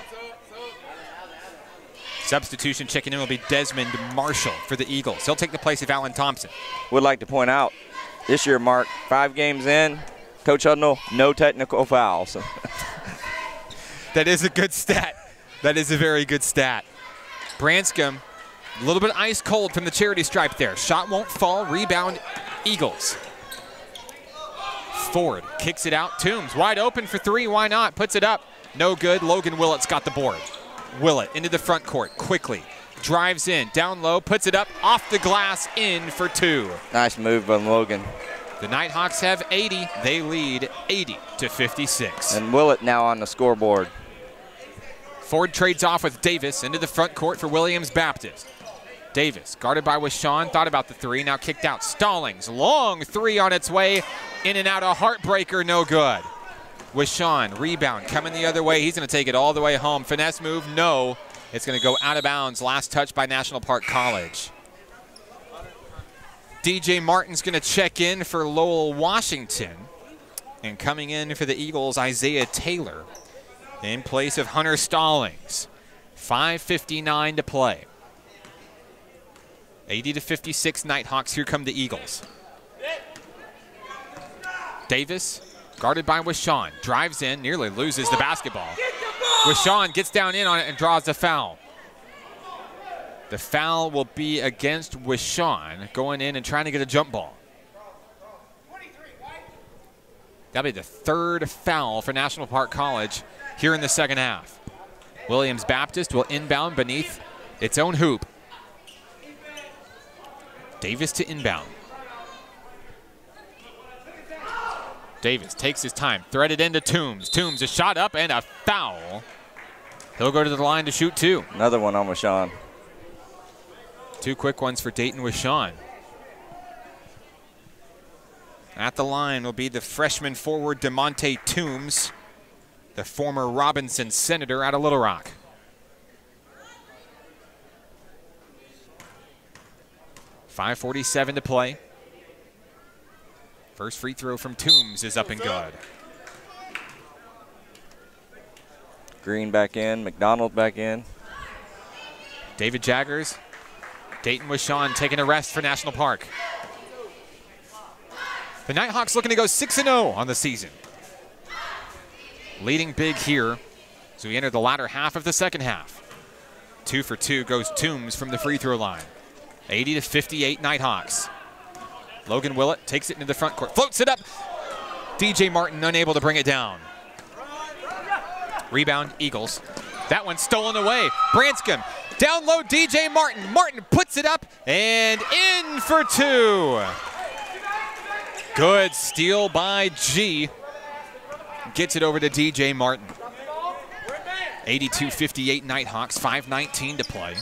Substitution checking in will be Desmond Marshall for the Eagles. He'll take the place of Alan Thompson. Would like to point out, this year, Mark, 5 games in, Coach Hudnall, no technical fouls. That is a good stat. That is a very good stat. Branscombe, a little bit ice cold from the charity stripe there. Shot won't fall. Rebound, Eagles. Ford kicks it out. Toombs wide open for three. Why not? Puts it up. No good. Logan Willett's got the board. Willett into the front court quickly. Drives in. Down low. Puts it up. Off the glass. In for two. Nice move by Logan. The Nighthawks have 80. They lead 80-56. And Willett now on the scoreboard. Ford trades off with Davis into the front court for Williams Baptist. Davis guarded by Wishon, thought about the three, now kicked out. Stallings, long three on its way, in and out, a heartbreaker, no good. Wishon, rebound, coming the other way. He's going to take it all the way home. Finesse move, no. It's going to go out of bounds. Last touch by National Park College. DJ Martin's going to check in for Lowell Washington. And coming in for the Eagles, Isaiah Taylor in place of Hunter Stallings. 5:59 to play. 80-56 Nighthawks. Here come the Eagles. Davis, guarded by Wishon, drives in, nearly loses the basketball. Wishon gets down in on it and draws the foul. The foul will be against Wishon, going in and trying to get a jump ball. That'll be the third foul for National Park College here in the second half. Williams Baptist will inbound beneath its own hoop. Davis to inbound. Davis takes his time, threaded into Toombs. Toombs, a shot up and a foul. He'll go to the line to shoot two. Another one on Wishon. Two quick ones for Dayton Wishon. At the line will be the freshman forward DeMonte Toombs, the former Robinson Senator out of Little Rock. .547 to play. First free throw from Toombs is up and good. Green back in, McDonald back in. David Jaggers, Dayton Wishon taking a rest for National Park. The Nighthawks looking to go 6-0 on the season. Leading big here as we enter the latter half of the second half. 2 for 2 goes Toombs from the free throw line. 80-58 Nighthawks. Logan Willett takes it into the front court, floats it up. DJ Martin unable to bring it down. Rebound, Eagles. That one's stolen away. Branscombe, down low, DJ Martin. Martin puts it up and in for two. Good steal by G. Gets it over to DJ Martin. 82-58 Nighthawks, 5:19 to play.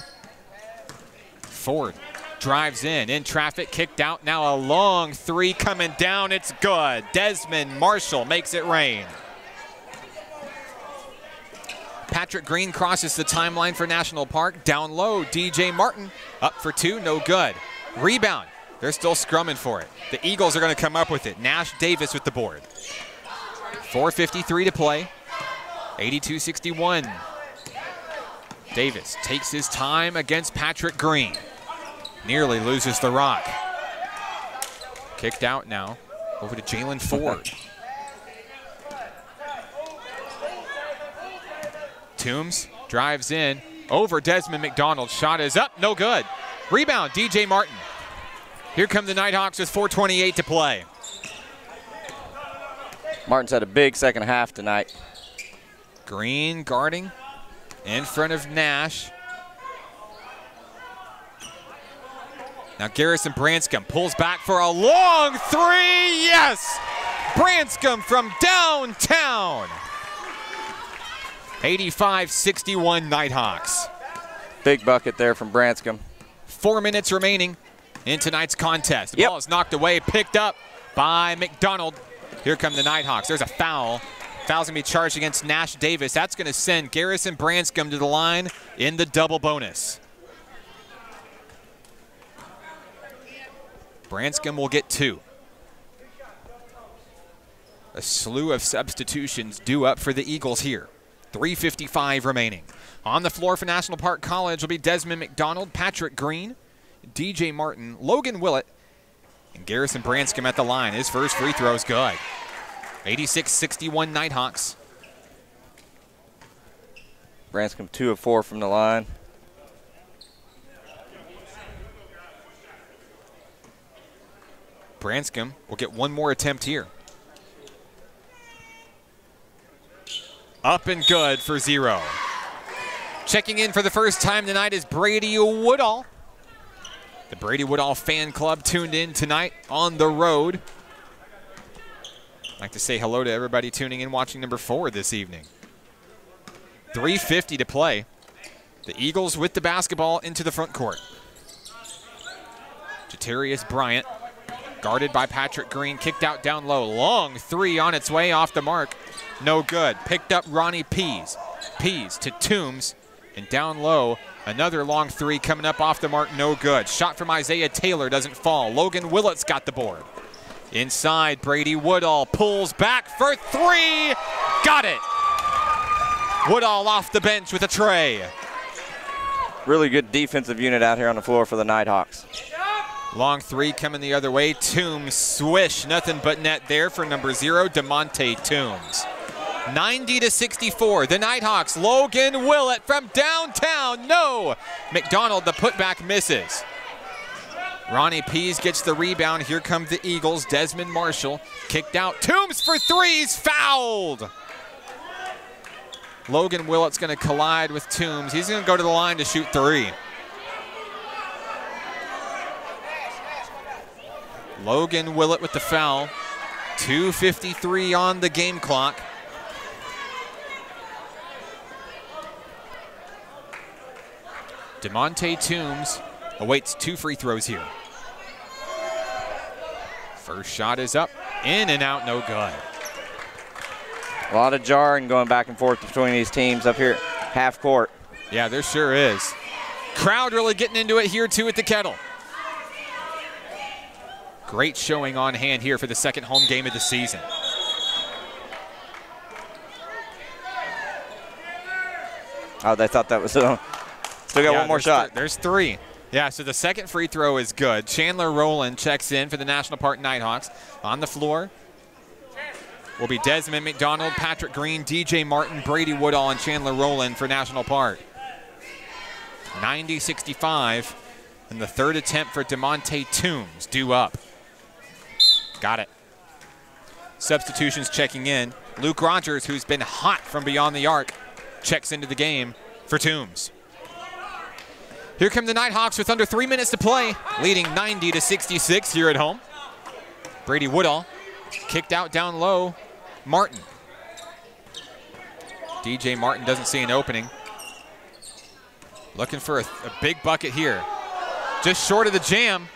Ford drives in traffic, kicked out. Now a long three coming down. It's good. Desmond Marshall makes it rain. Patrick Green crosses the timeline for National Park. Down low, DJ Martin up for two, no good. Rebound. They're still scrumming for it. The Eagles are going to come up with it. Nash Davis with the board. 4:53 to play. 82-61. Davis takes his time against Patrick Green. Nearly loses the rock. Kicked out now. Over to Jalen Ford. Toombs drives in. Over Desmond McDonald. Shot is up. No good. Rebound, DJ Martin. Here come the Nighthawks with 4:28 to play. Martin's had a big second half tonight. Green guarding in front of Nash. Now Garrison Branscombe pulls back for a long three. Yes! Branscombe from downtown. 85-61 Nighthawks. Big bucket there from Branscombe. 4 minutes remaining in tonight's contest. The ball is knocked away, picked up by McDonald. Here come the Nighthawks. There's a foul. Foul's going to be charged against Nash Davis. That's going to send Garrison Branscombe to the line in the double bonus. Branscombe will get two. A slew of substitutions due up for the Eagles here. 3:55 remaining. On the floor for National Park College will be Desmond McDonald, Patrick Green, DJ Martin, Logan Willett, and Garrison Branscombe at the line. His first free throw is good. 86-61 Nighthawks. Branscombe 2 of 4 from the line. Branscombe will get one more attempt here. Up and good for Zero. Checking in for the first time tonight is Brady Woodall. The Brady Woodall fan club tuned in tonight on the road. I'd like to say hello to everybody tuning in watching number 4 this evening. 3:50 to play. The Eagles with the basketball into the front court. Jatarius Bryant, guarded by Patrick Green, kicked out down low. Long 3 on its way, off the mark. No good. Picked up Ronnie Pease. Pease to Toombs, and down low, another long 3 coming up off the mark, no good. Shot from Isaiah Taylor doesn't fall. Logan Willett's got the board. Inside, Brady Woodall pulls back for 3. Got it. Woodall off the bench with a tray. Really good defensive unit out here on the floor for the Nighthawks. Long 3 coming the other way. Toombs, swish, nothing but net there for number 0, DeMonte Toombs. 90-64, the Nighthawks. Logan Willett from downtown, no! McDonald, the putback, misses. Ronnie Pease gets the rebound. Here come the Eagles. Desmond Marshall kicked out. Toombs for 3s, fouled! Logan Willett's gonna collide with Toombs. He's gonna go to the line to shoot 3. Logan Willett with the foul. 2:53 on the game clock. DeMonte Toombs awaits 2 free throws here. First shot is up, in and out, no good. A lot of jarring going back and forth between these teams up here half court. Yeah, there sure is. Crowd really getting into it here too at the Kettle. Great showing on hand here for the second home game of the season. Oh, they thought that was still got one more shot. There's 3. Yeah, so the second free throw is good. Chandler Rowland checks in for the National Park Nighthawks. On the floor will be Desmond McDonald, Patrick Green, DJ Martin, Brady Woodall, and Chandler Rowland for National Park. 90-65, and the third attempt for DeMonte Toombs, due up. Got it. Substitutions checking in. Luke Rogers, who's been hot from beyond the arc, checks into the game for Toombs. Here come the Nighthawks with under 3 minutes to play, leading 90-66 here at home. Brady Woodall kicked out down low. Martin. DJ Martin doesn't see an opening. Looking for a big bucket here. Just short of the jam.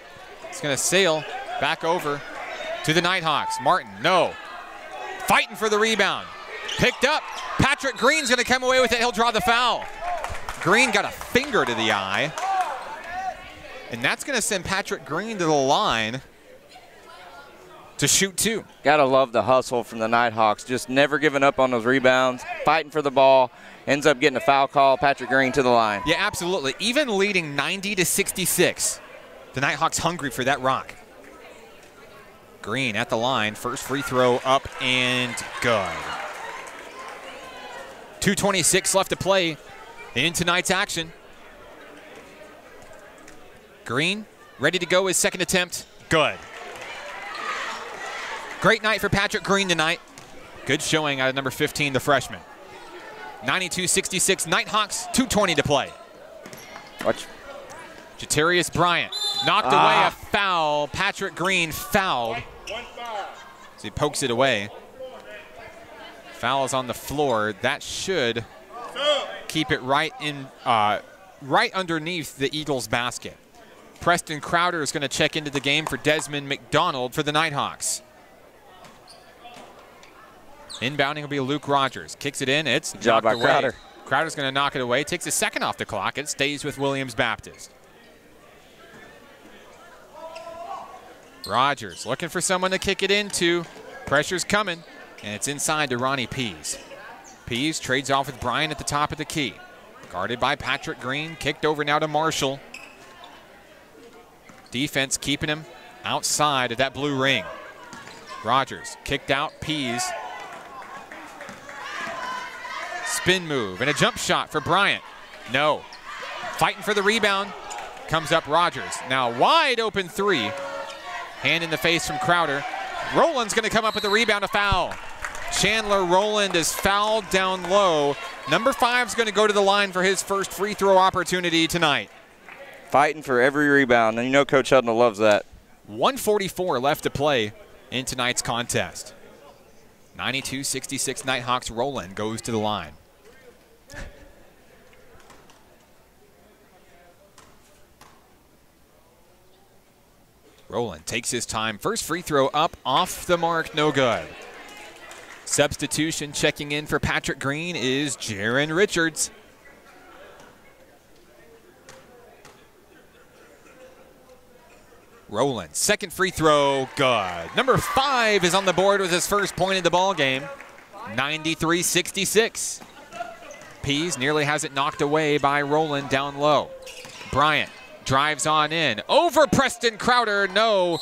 It's going to sail back over to the Nighthawks. Martin, no. Fighting for the rebound. Picked up. Patrick Green's going to come away with it. He'll draw the foul. Green got a finger to the eye. And that's going to send Patrick Green to the line to shoot 2. Gotta love the hustle from the Nighthawks. Just never giving up on those rebounds, fighting for the ball, ends up getting a foul call. Patrick Green to the line. Yeah, absolutely. Even leading 90-66, the Nighthawks hungry for that rock. Green at the line, first free throw up and good. 2:26 left to play in tonight's action. Green ready to go, his second attempt, good. Great night for Patrick Green tonight. Good showing out of number 15, the freshman. 92-66, Nighthawks, 2:20 to play. Watch. Jatarius Bryant knocked away a foul. Patrick Green fouled. So he pokes it away. Foul is on the floor. That should keep it right underneath the Eagles' basket. Preston Crowder is going to check into the game for Desmond McDonald for the Nighthawks. Inbounding will be Luke Rogers. Kicks it in. It's job by Crowder. Crowder's going to knock it away. Takes a second off the clock. It stays with Williams Baptist. Rogers looking for someone to kick it into. Pressure's coming, and it's inside to Ronnie Pease. Pease trades off with Bryant at the top of the key. Guarded by Patrick Green. Kicked over now to Marshall. Defense keeping him outside of that blue ring. Rogers kicked out. Pease. Spin move and a jump shot for Bryant. No. Fighting for the rebound. Comes up Rogers. Now wide open 3. Hand in the face from Crowder. Rowland's going to come up with a rebound, a foul. Chandler Rowland is fouled down low. Number 5 is going to go to the line for his first free throw opportunity tonight. Fighting for every rebound, and you know Coach Hudnall loves that. 1:44 left to play in tonight's contest. 92-66 Nighthawks. Rowland goes to the line. Rowland takes his time. First free throw up, off the mark, no good. Substitution checking in for Patrick Green is Jaron Richards. Rowland, second free throw, good. Number 5 is on the board with his first point of the ball game. 93-66. Pease nearly has it knocked away by Rowland down low. Bryant drives on in. Over Preston Crowder, no.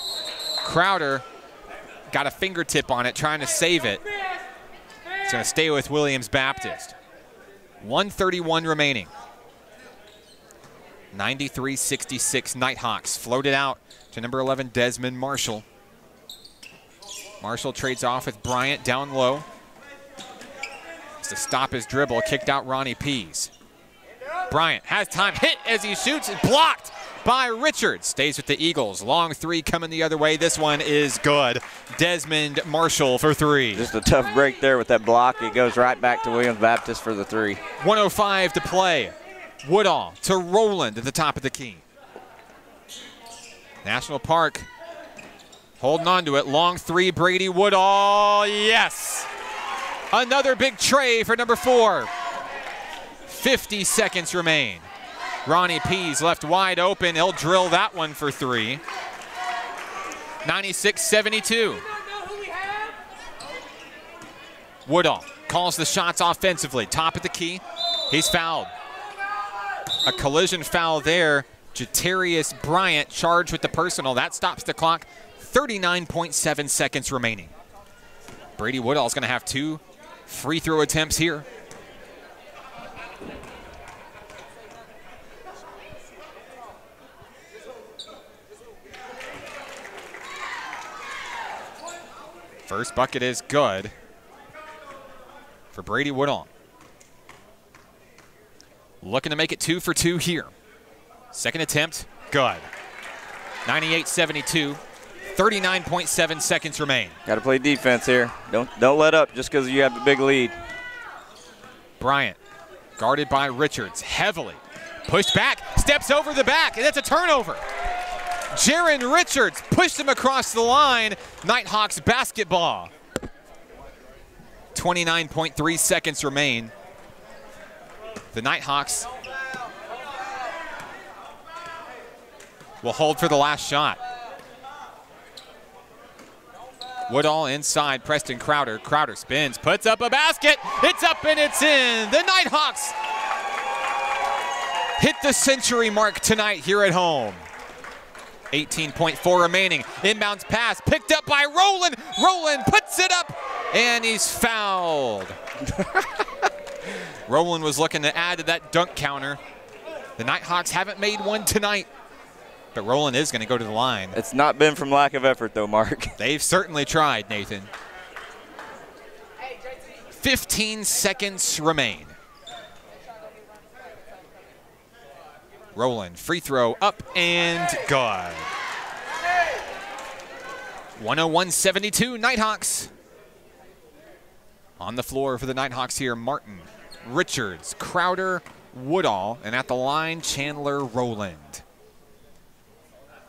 Crowder got a fingertip on it, trying to save it. It's going to stay with Williams Baptist. 1:31 remaining. 93-66 Nighthawks. Floated out to number 11, Desmond Marshall. Marshall trades off with Bryant down low. Has to stop his dribble. Kicked out Ronnie Pease. Bryant has time. Hit as he shoots. Blocked by Richards. Stays with the Eagles. Long 3 coming the other way. This one is good. Desmond Marshall for 3. Just a tough break there with that block. It goes right back to Williams Baptist for the 3. 1:05 to play. Woodall to Rowland at the top of the key. National Park holding on to it. Long 3, Brady Woodall. Yes! Another big tray for number 4. 50 seconds remain. Ronnie Pease left wide open. He'll drill that one for 3. 96-72. Woodall calls the shots offensively. Top of the key. He's fouled. A collision foul there. Jatarius Bryant charged with the personal. That stops the clock. 39.7 seconds remaining. Brady Woodall's going to have 2 free throw attempts here. First bucket is good for Brady Woodall. Looking to make it 2 for 2 here. Second attempt, good. 98-72, 39.7 seconds remain. Got to play defense here. Don't let up just because you have a big lead. Bryant, guarded by Richards, heavily. Pushed back, steps over the back, and that's a turnover. Jaron Richards pushed him across the line. Nighthawks basketball. 29.3 seconds remain. The Nighthawks will hold for the last shot. Woodall inside, Preston Crowder. Crowder spins, puts up a basket. It's up and it's in. The Nighthawks hit the century mark tonight here at home. 18.4 remaining. Inbounds pass picked up by Rowland. Rowland puts it up and he's fouled. Rowland was looking to add to that dunk counter. The Nighthawks haven't made one tonight, but Rowland is going to go to the line. It's not been from lack of effort though, Mark. They've certainly tried, Nathan. 15 seconds remain. Rowland, free throw up and good. 101-72 Nighthawks. On the floor for the Nighthawks here, Martin, Richards, Crowder, Woodall, and at the line, Chandler Rowland.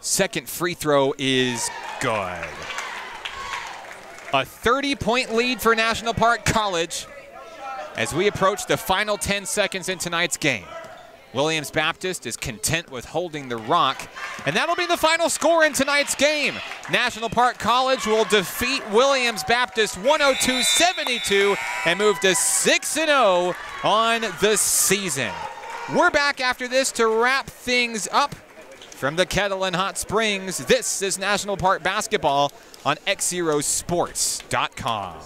Second free throw is good. A 30-point lead for National Park College as we approach the final 10 seconds in tonight's game. Williams Baptist is content with holding the rock, and that'll be the final score in tonight's game. National Park College will defeat Williams Baptist 102-72 and move to 6-0 on the season. We're back after this to wrap things up from the Kettle in Hot Springs. This is National Park Basketball on XZeroSports.com.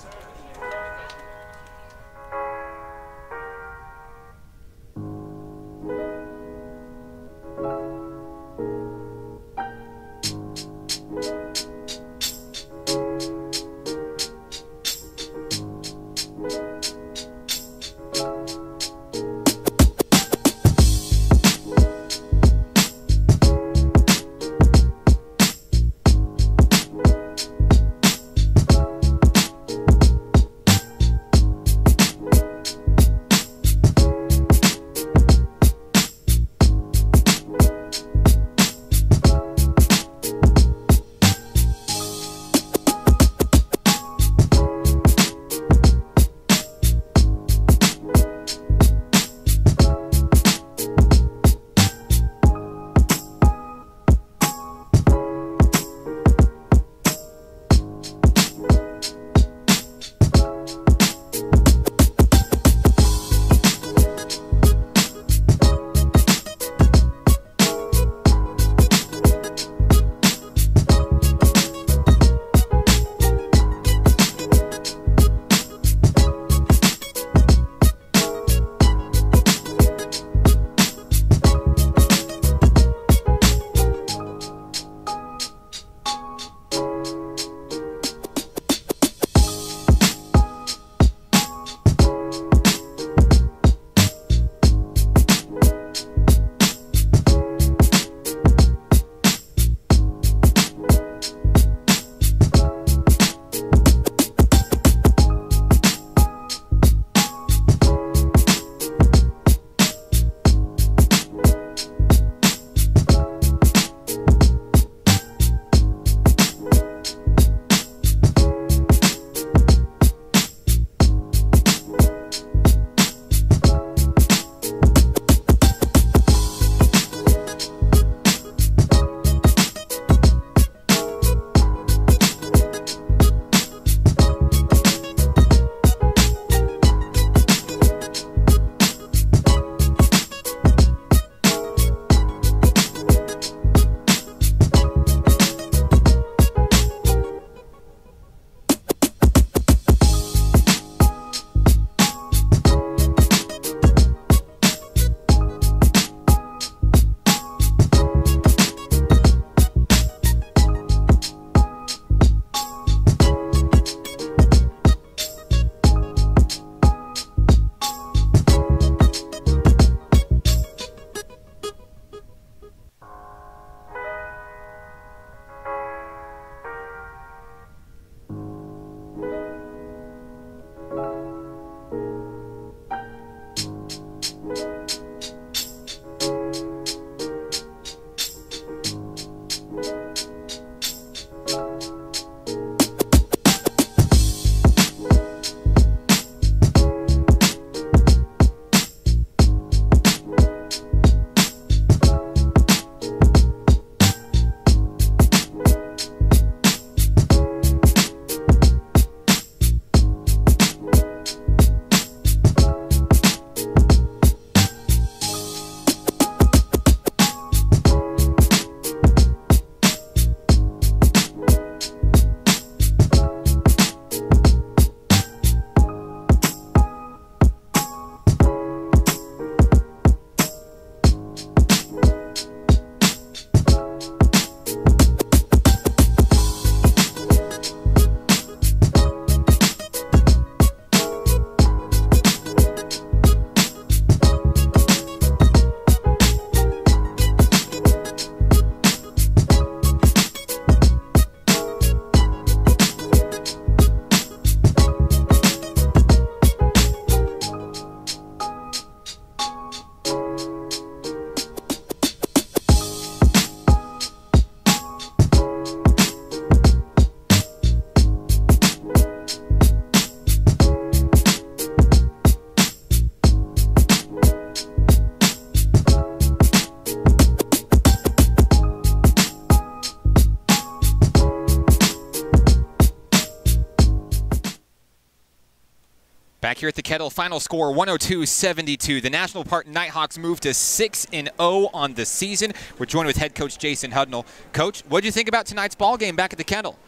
Back here at the Kettle, final score 102-72. The National Park Nighthawks moved to 6-0 on the season. We're joined with head coach Jason Hudnall. Coach, what did you think about tonight's ball game back at the Kettle?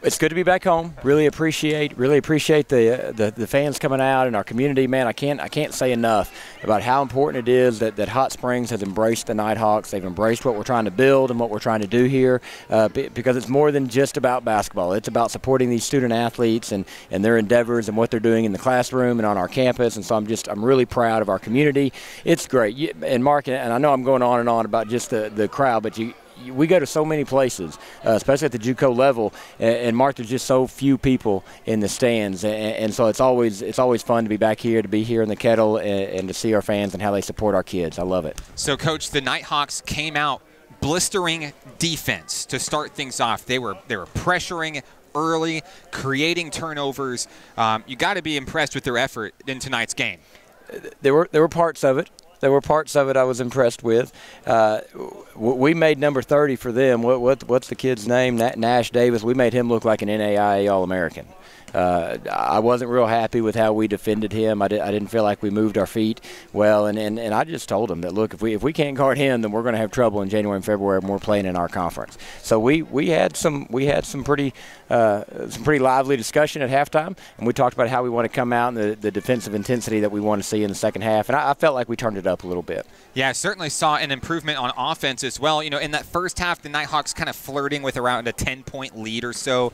It's good to be back home. Really appreciate the fans coming out and our community. Man, I can't say enough about how important it is that Hot Springs has embraced the Nighthawks. They've embraced what we're trying to build and what we're trying to do here, because it's more than just about basketball. It's about supporting these student athletes and their endeavors and what they're doing in the classroom and on our campus. And so I'm really proud of our community. It's great. And Mark, and I know I'm going on and on about just the crowd, but we go to so many places, especially at the JUCO level, and Mark, there's just so few people in the stands, and so it's always fun to be back here, to be here in the Kettle, and to see our fans and how they support our kids. I love it. So, Coach, the Nighthawks came out blistering defense to start things off. They were pressuring early, creating turnovers. You got to be impressed with their effort in tonight's game. There were parts of it. There were parts of it I was impressed with. We made number 30 for them. What's the kid's name? Nash Davis. We made him look like an NAIA All-American. I wasn't real happy with how we defended him. I didn't feel like we moved our feet well, and I just told him that, look, if we can't guard him, then we're going to have trouble in January and February when we're playing in our conference. So we had some pretty lively discussion at halftime, and we talked about how we want to come out and the defensive intensity that we want to see in the second half, and I felt like we turned it up a little bit. Yeah, I certainly saw an improvement on offense as well. You know, in that first half, the Nighthawks kind of flirting with around a 10-point lead or so.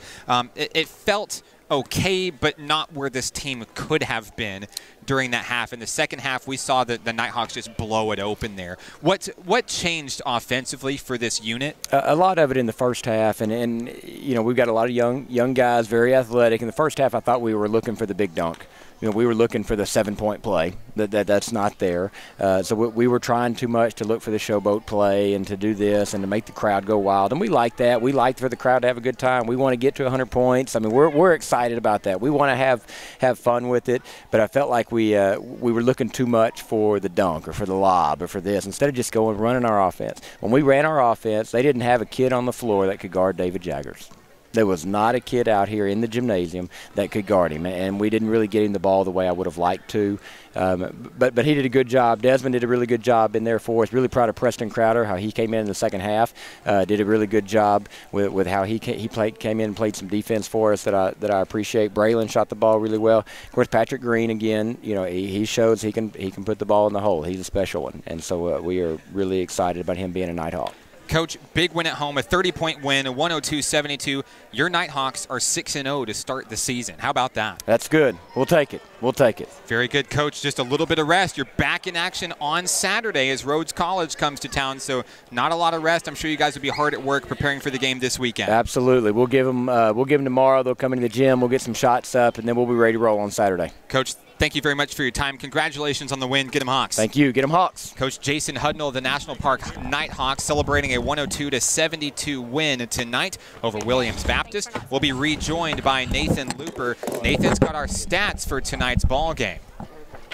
It felt okay, but not where this team could have been during that half. In the second half, we saw the Nighthawks just blow it open there. What changed offensively for this unit? A lot of it in the first half, and you know, we've got a lot of young guys, very athletic. In the first half, I thought we were looking for the big dunk. You know, we were looking for the 7-point play. That's not there. So we were trying too much to look for the showboat play and to do this and to make the crowd go wild. And we like that. We like for the crowd to have a good time. We want to get to 100 points. I mean, we're excited about that. We want to have fun with it. But I felt like we were looking too much for the dunk or for the lob or for this instead of just going running our offense. When we ran our offense, they didn't have a kid on the floor that could guard David Jaggers. There was not a kid out here in the gymnasium that could guard him, and we didn't really get him the ball the way I would have liked to. But he did a good job. Desmond did a really good job in there for us. Really proud of Preston Crowder, how he came in the second half. Did a really good job with how he came in and played some defense for us that I appreciate. Braylon shot the ball really well. Of course, Patrick Green again. You know, he shows he can put the ball in the hole. He's a special one, and so we are really excited about him being a Nighthawk. Coach, big win at home, a 30-point win, a 102-72. Your Nighthawks are 6-0 to start the season. How about that? That's good. We'll take it. We'll take it. Very good, Coach. Just a little bit of rest. You're back in action on Saturday as Rhodes College comes to town, so not a lot of rest. I'm sure you guys will be hard at work preparing for the game this weekend. Absolutely. We'll give them tomorrow. They'll come into the gym. We'll get some shots up, and then we'll be ready to roll on Saturday. Coach, thank you very much for your time. Congratulations on the win. Get 'em Hawks. Thank you. Get 'em Hawks. Coach Jason Hudnall of the National Park Nighthawks celebrating a 102-72 win tonight over Williams Baptist. We'll be rejoined by Nathan Looper. Nathan's got our stats for tonight's ball game.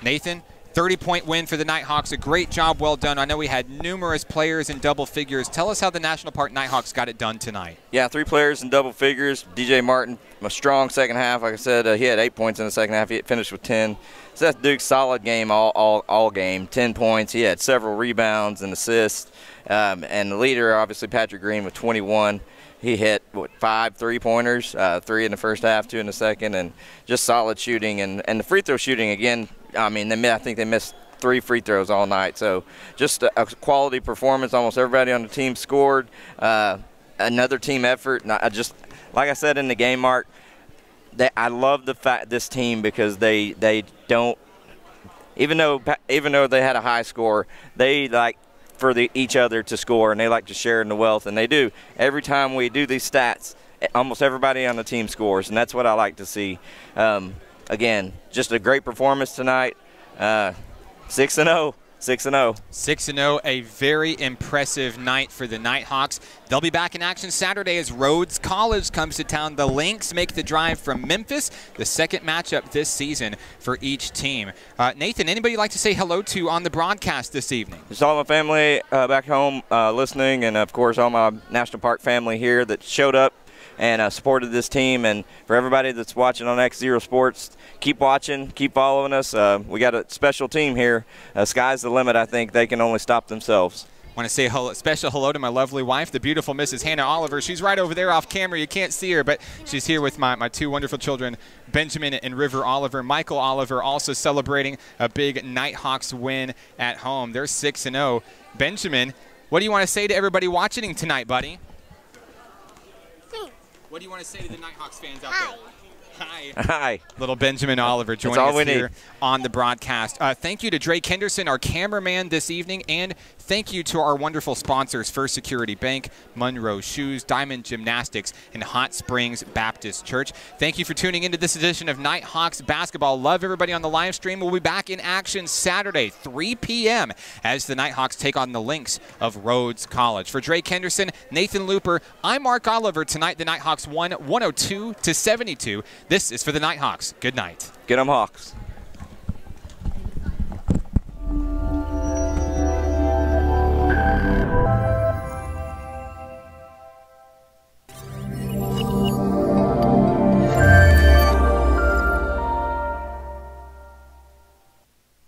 Nathan, 30-point win for the Nighthawks. A great job, well done. I know we had numerous players in double figures. Tell us how the National Park Nighthawks got it done tonight. Yeah, 3 players in double figures. DJ Martin, a strong second half. Like I said, he had 8 points in the second half. He finished with 10. Seth Duke's solid game all game, 10 points. He had several rebounds and assists. And the leader, obviously, Patrick Green with 21. He hit, 5 3-pointers, 3 in the first half, 2 in the second, and just solid shooting. And the free throw shooting, again, I mean, I think they missed 3 free throws all night. So just a quality performance. Almost everybody on the team scored. Another team effort. And just like I said in the game, Mark, I love the fact this team because they don't, even though they had a high score, they like for each other to score, and they like to share in the wealth, and they do. Every time we do these stats, almost everybody on the team scores, and that's what I like to see. Again, just a great performance tonight. 6-0. 6-0. 6-0, a very impressive night for the Nighthawks. They'll be back in action Saturday as Rhodes College comes to town. The Lynx make the drive from Memphis, the second matchup this season for each team. Nathan, anybody you'd like to say hello to on the broadcast this evening? Just all my family back home listening, and, of course, all my National Park family here that showed up and supported this team. And for everybody that's watching on XZero Sports, keep watching, keep following us. We got a special team here. Sky's the limit. I think they can only stop themselves. I want to say special hello to my lovely wife, the beautiful Mrs. Hannah Oliver. She's right over there off camera. You can't see her, but she's here with my two wonderful children, Benjamin and River Oliver. Michael Oliver also celebrating a big Nighthawks win at home. They're 6-0. Benjamin, what do you want to say to everybody watching tonight, buddy? What do you want to say to the Nighthawks fans out there? Hi. Hi. Little Benjamin Oliver joining us here on the broadcast. Thank you to Drake Henderson, our cameraman this evening, and thank you to our wonderful sponsors, First Security Bank, Monroe Shoes, Diamond Gymnastics, and Hot Springs Baptist Church. Thank you for tuning into this edition of Nighthawks basketball. Love everybody on the live stream. We'll be back in action Saturday, 3 p.m. as the Nighthawks take on the Lynx of Rhodes College. For Drake Henderson, Nathan Looper, I'm Mark Oliver. Tonight, the Nighthawks won 102-72. This is for the Nighthawks. Good night. Get 'em Hawks.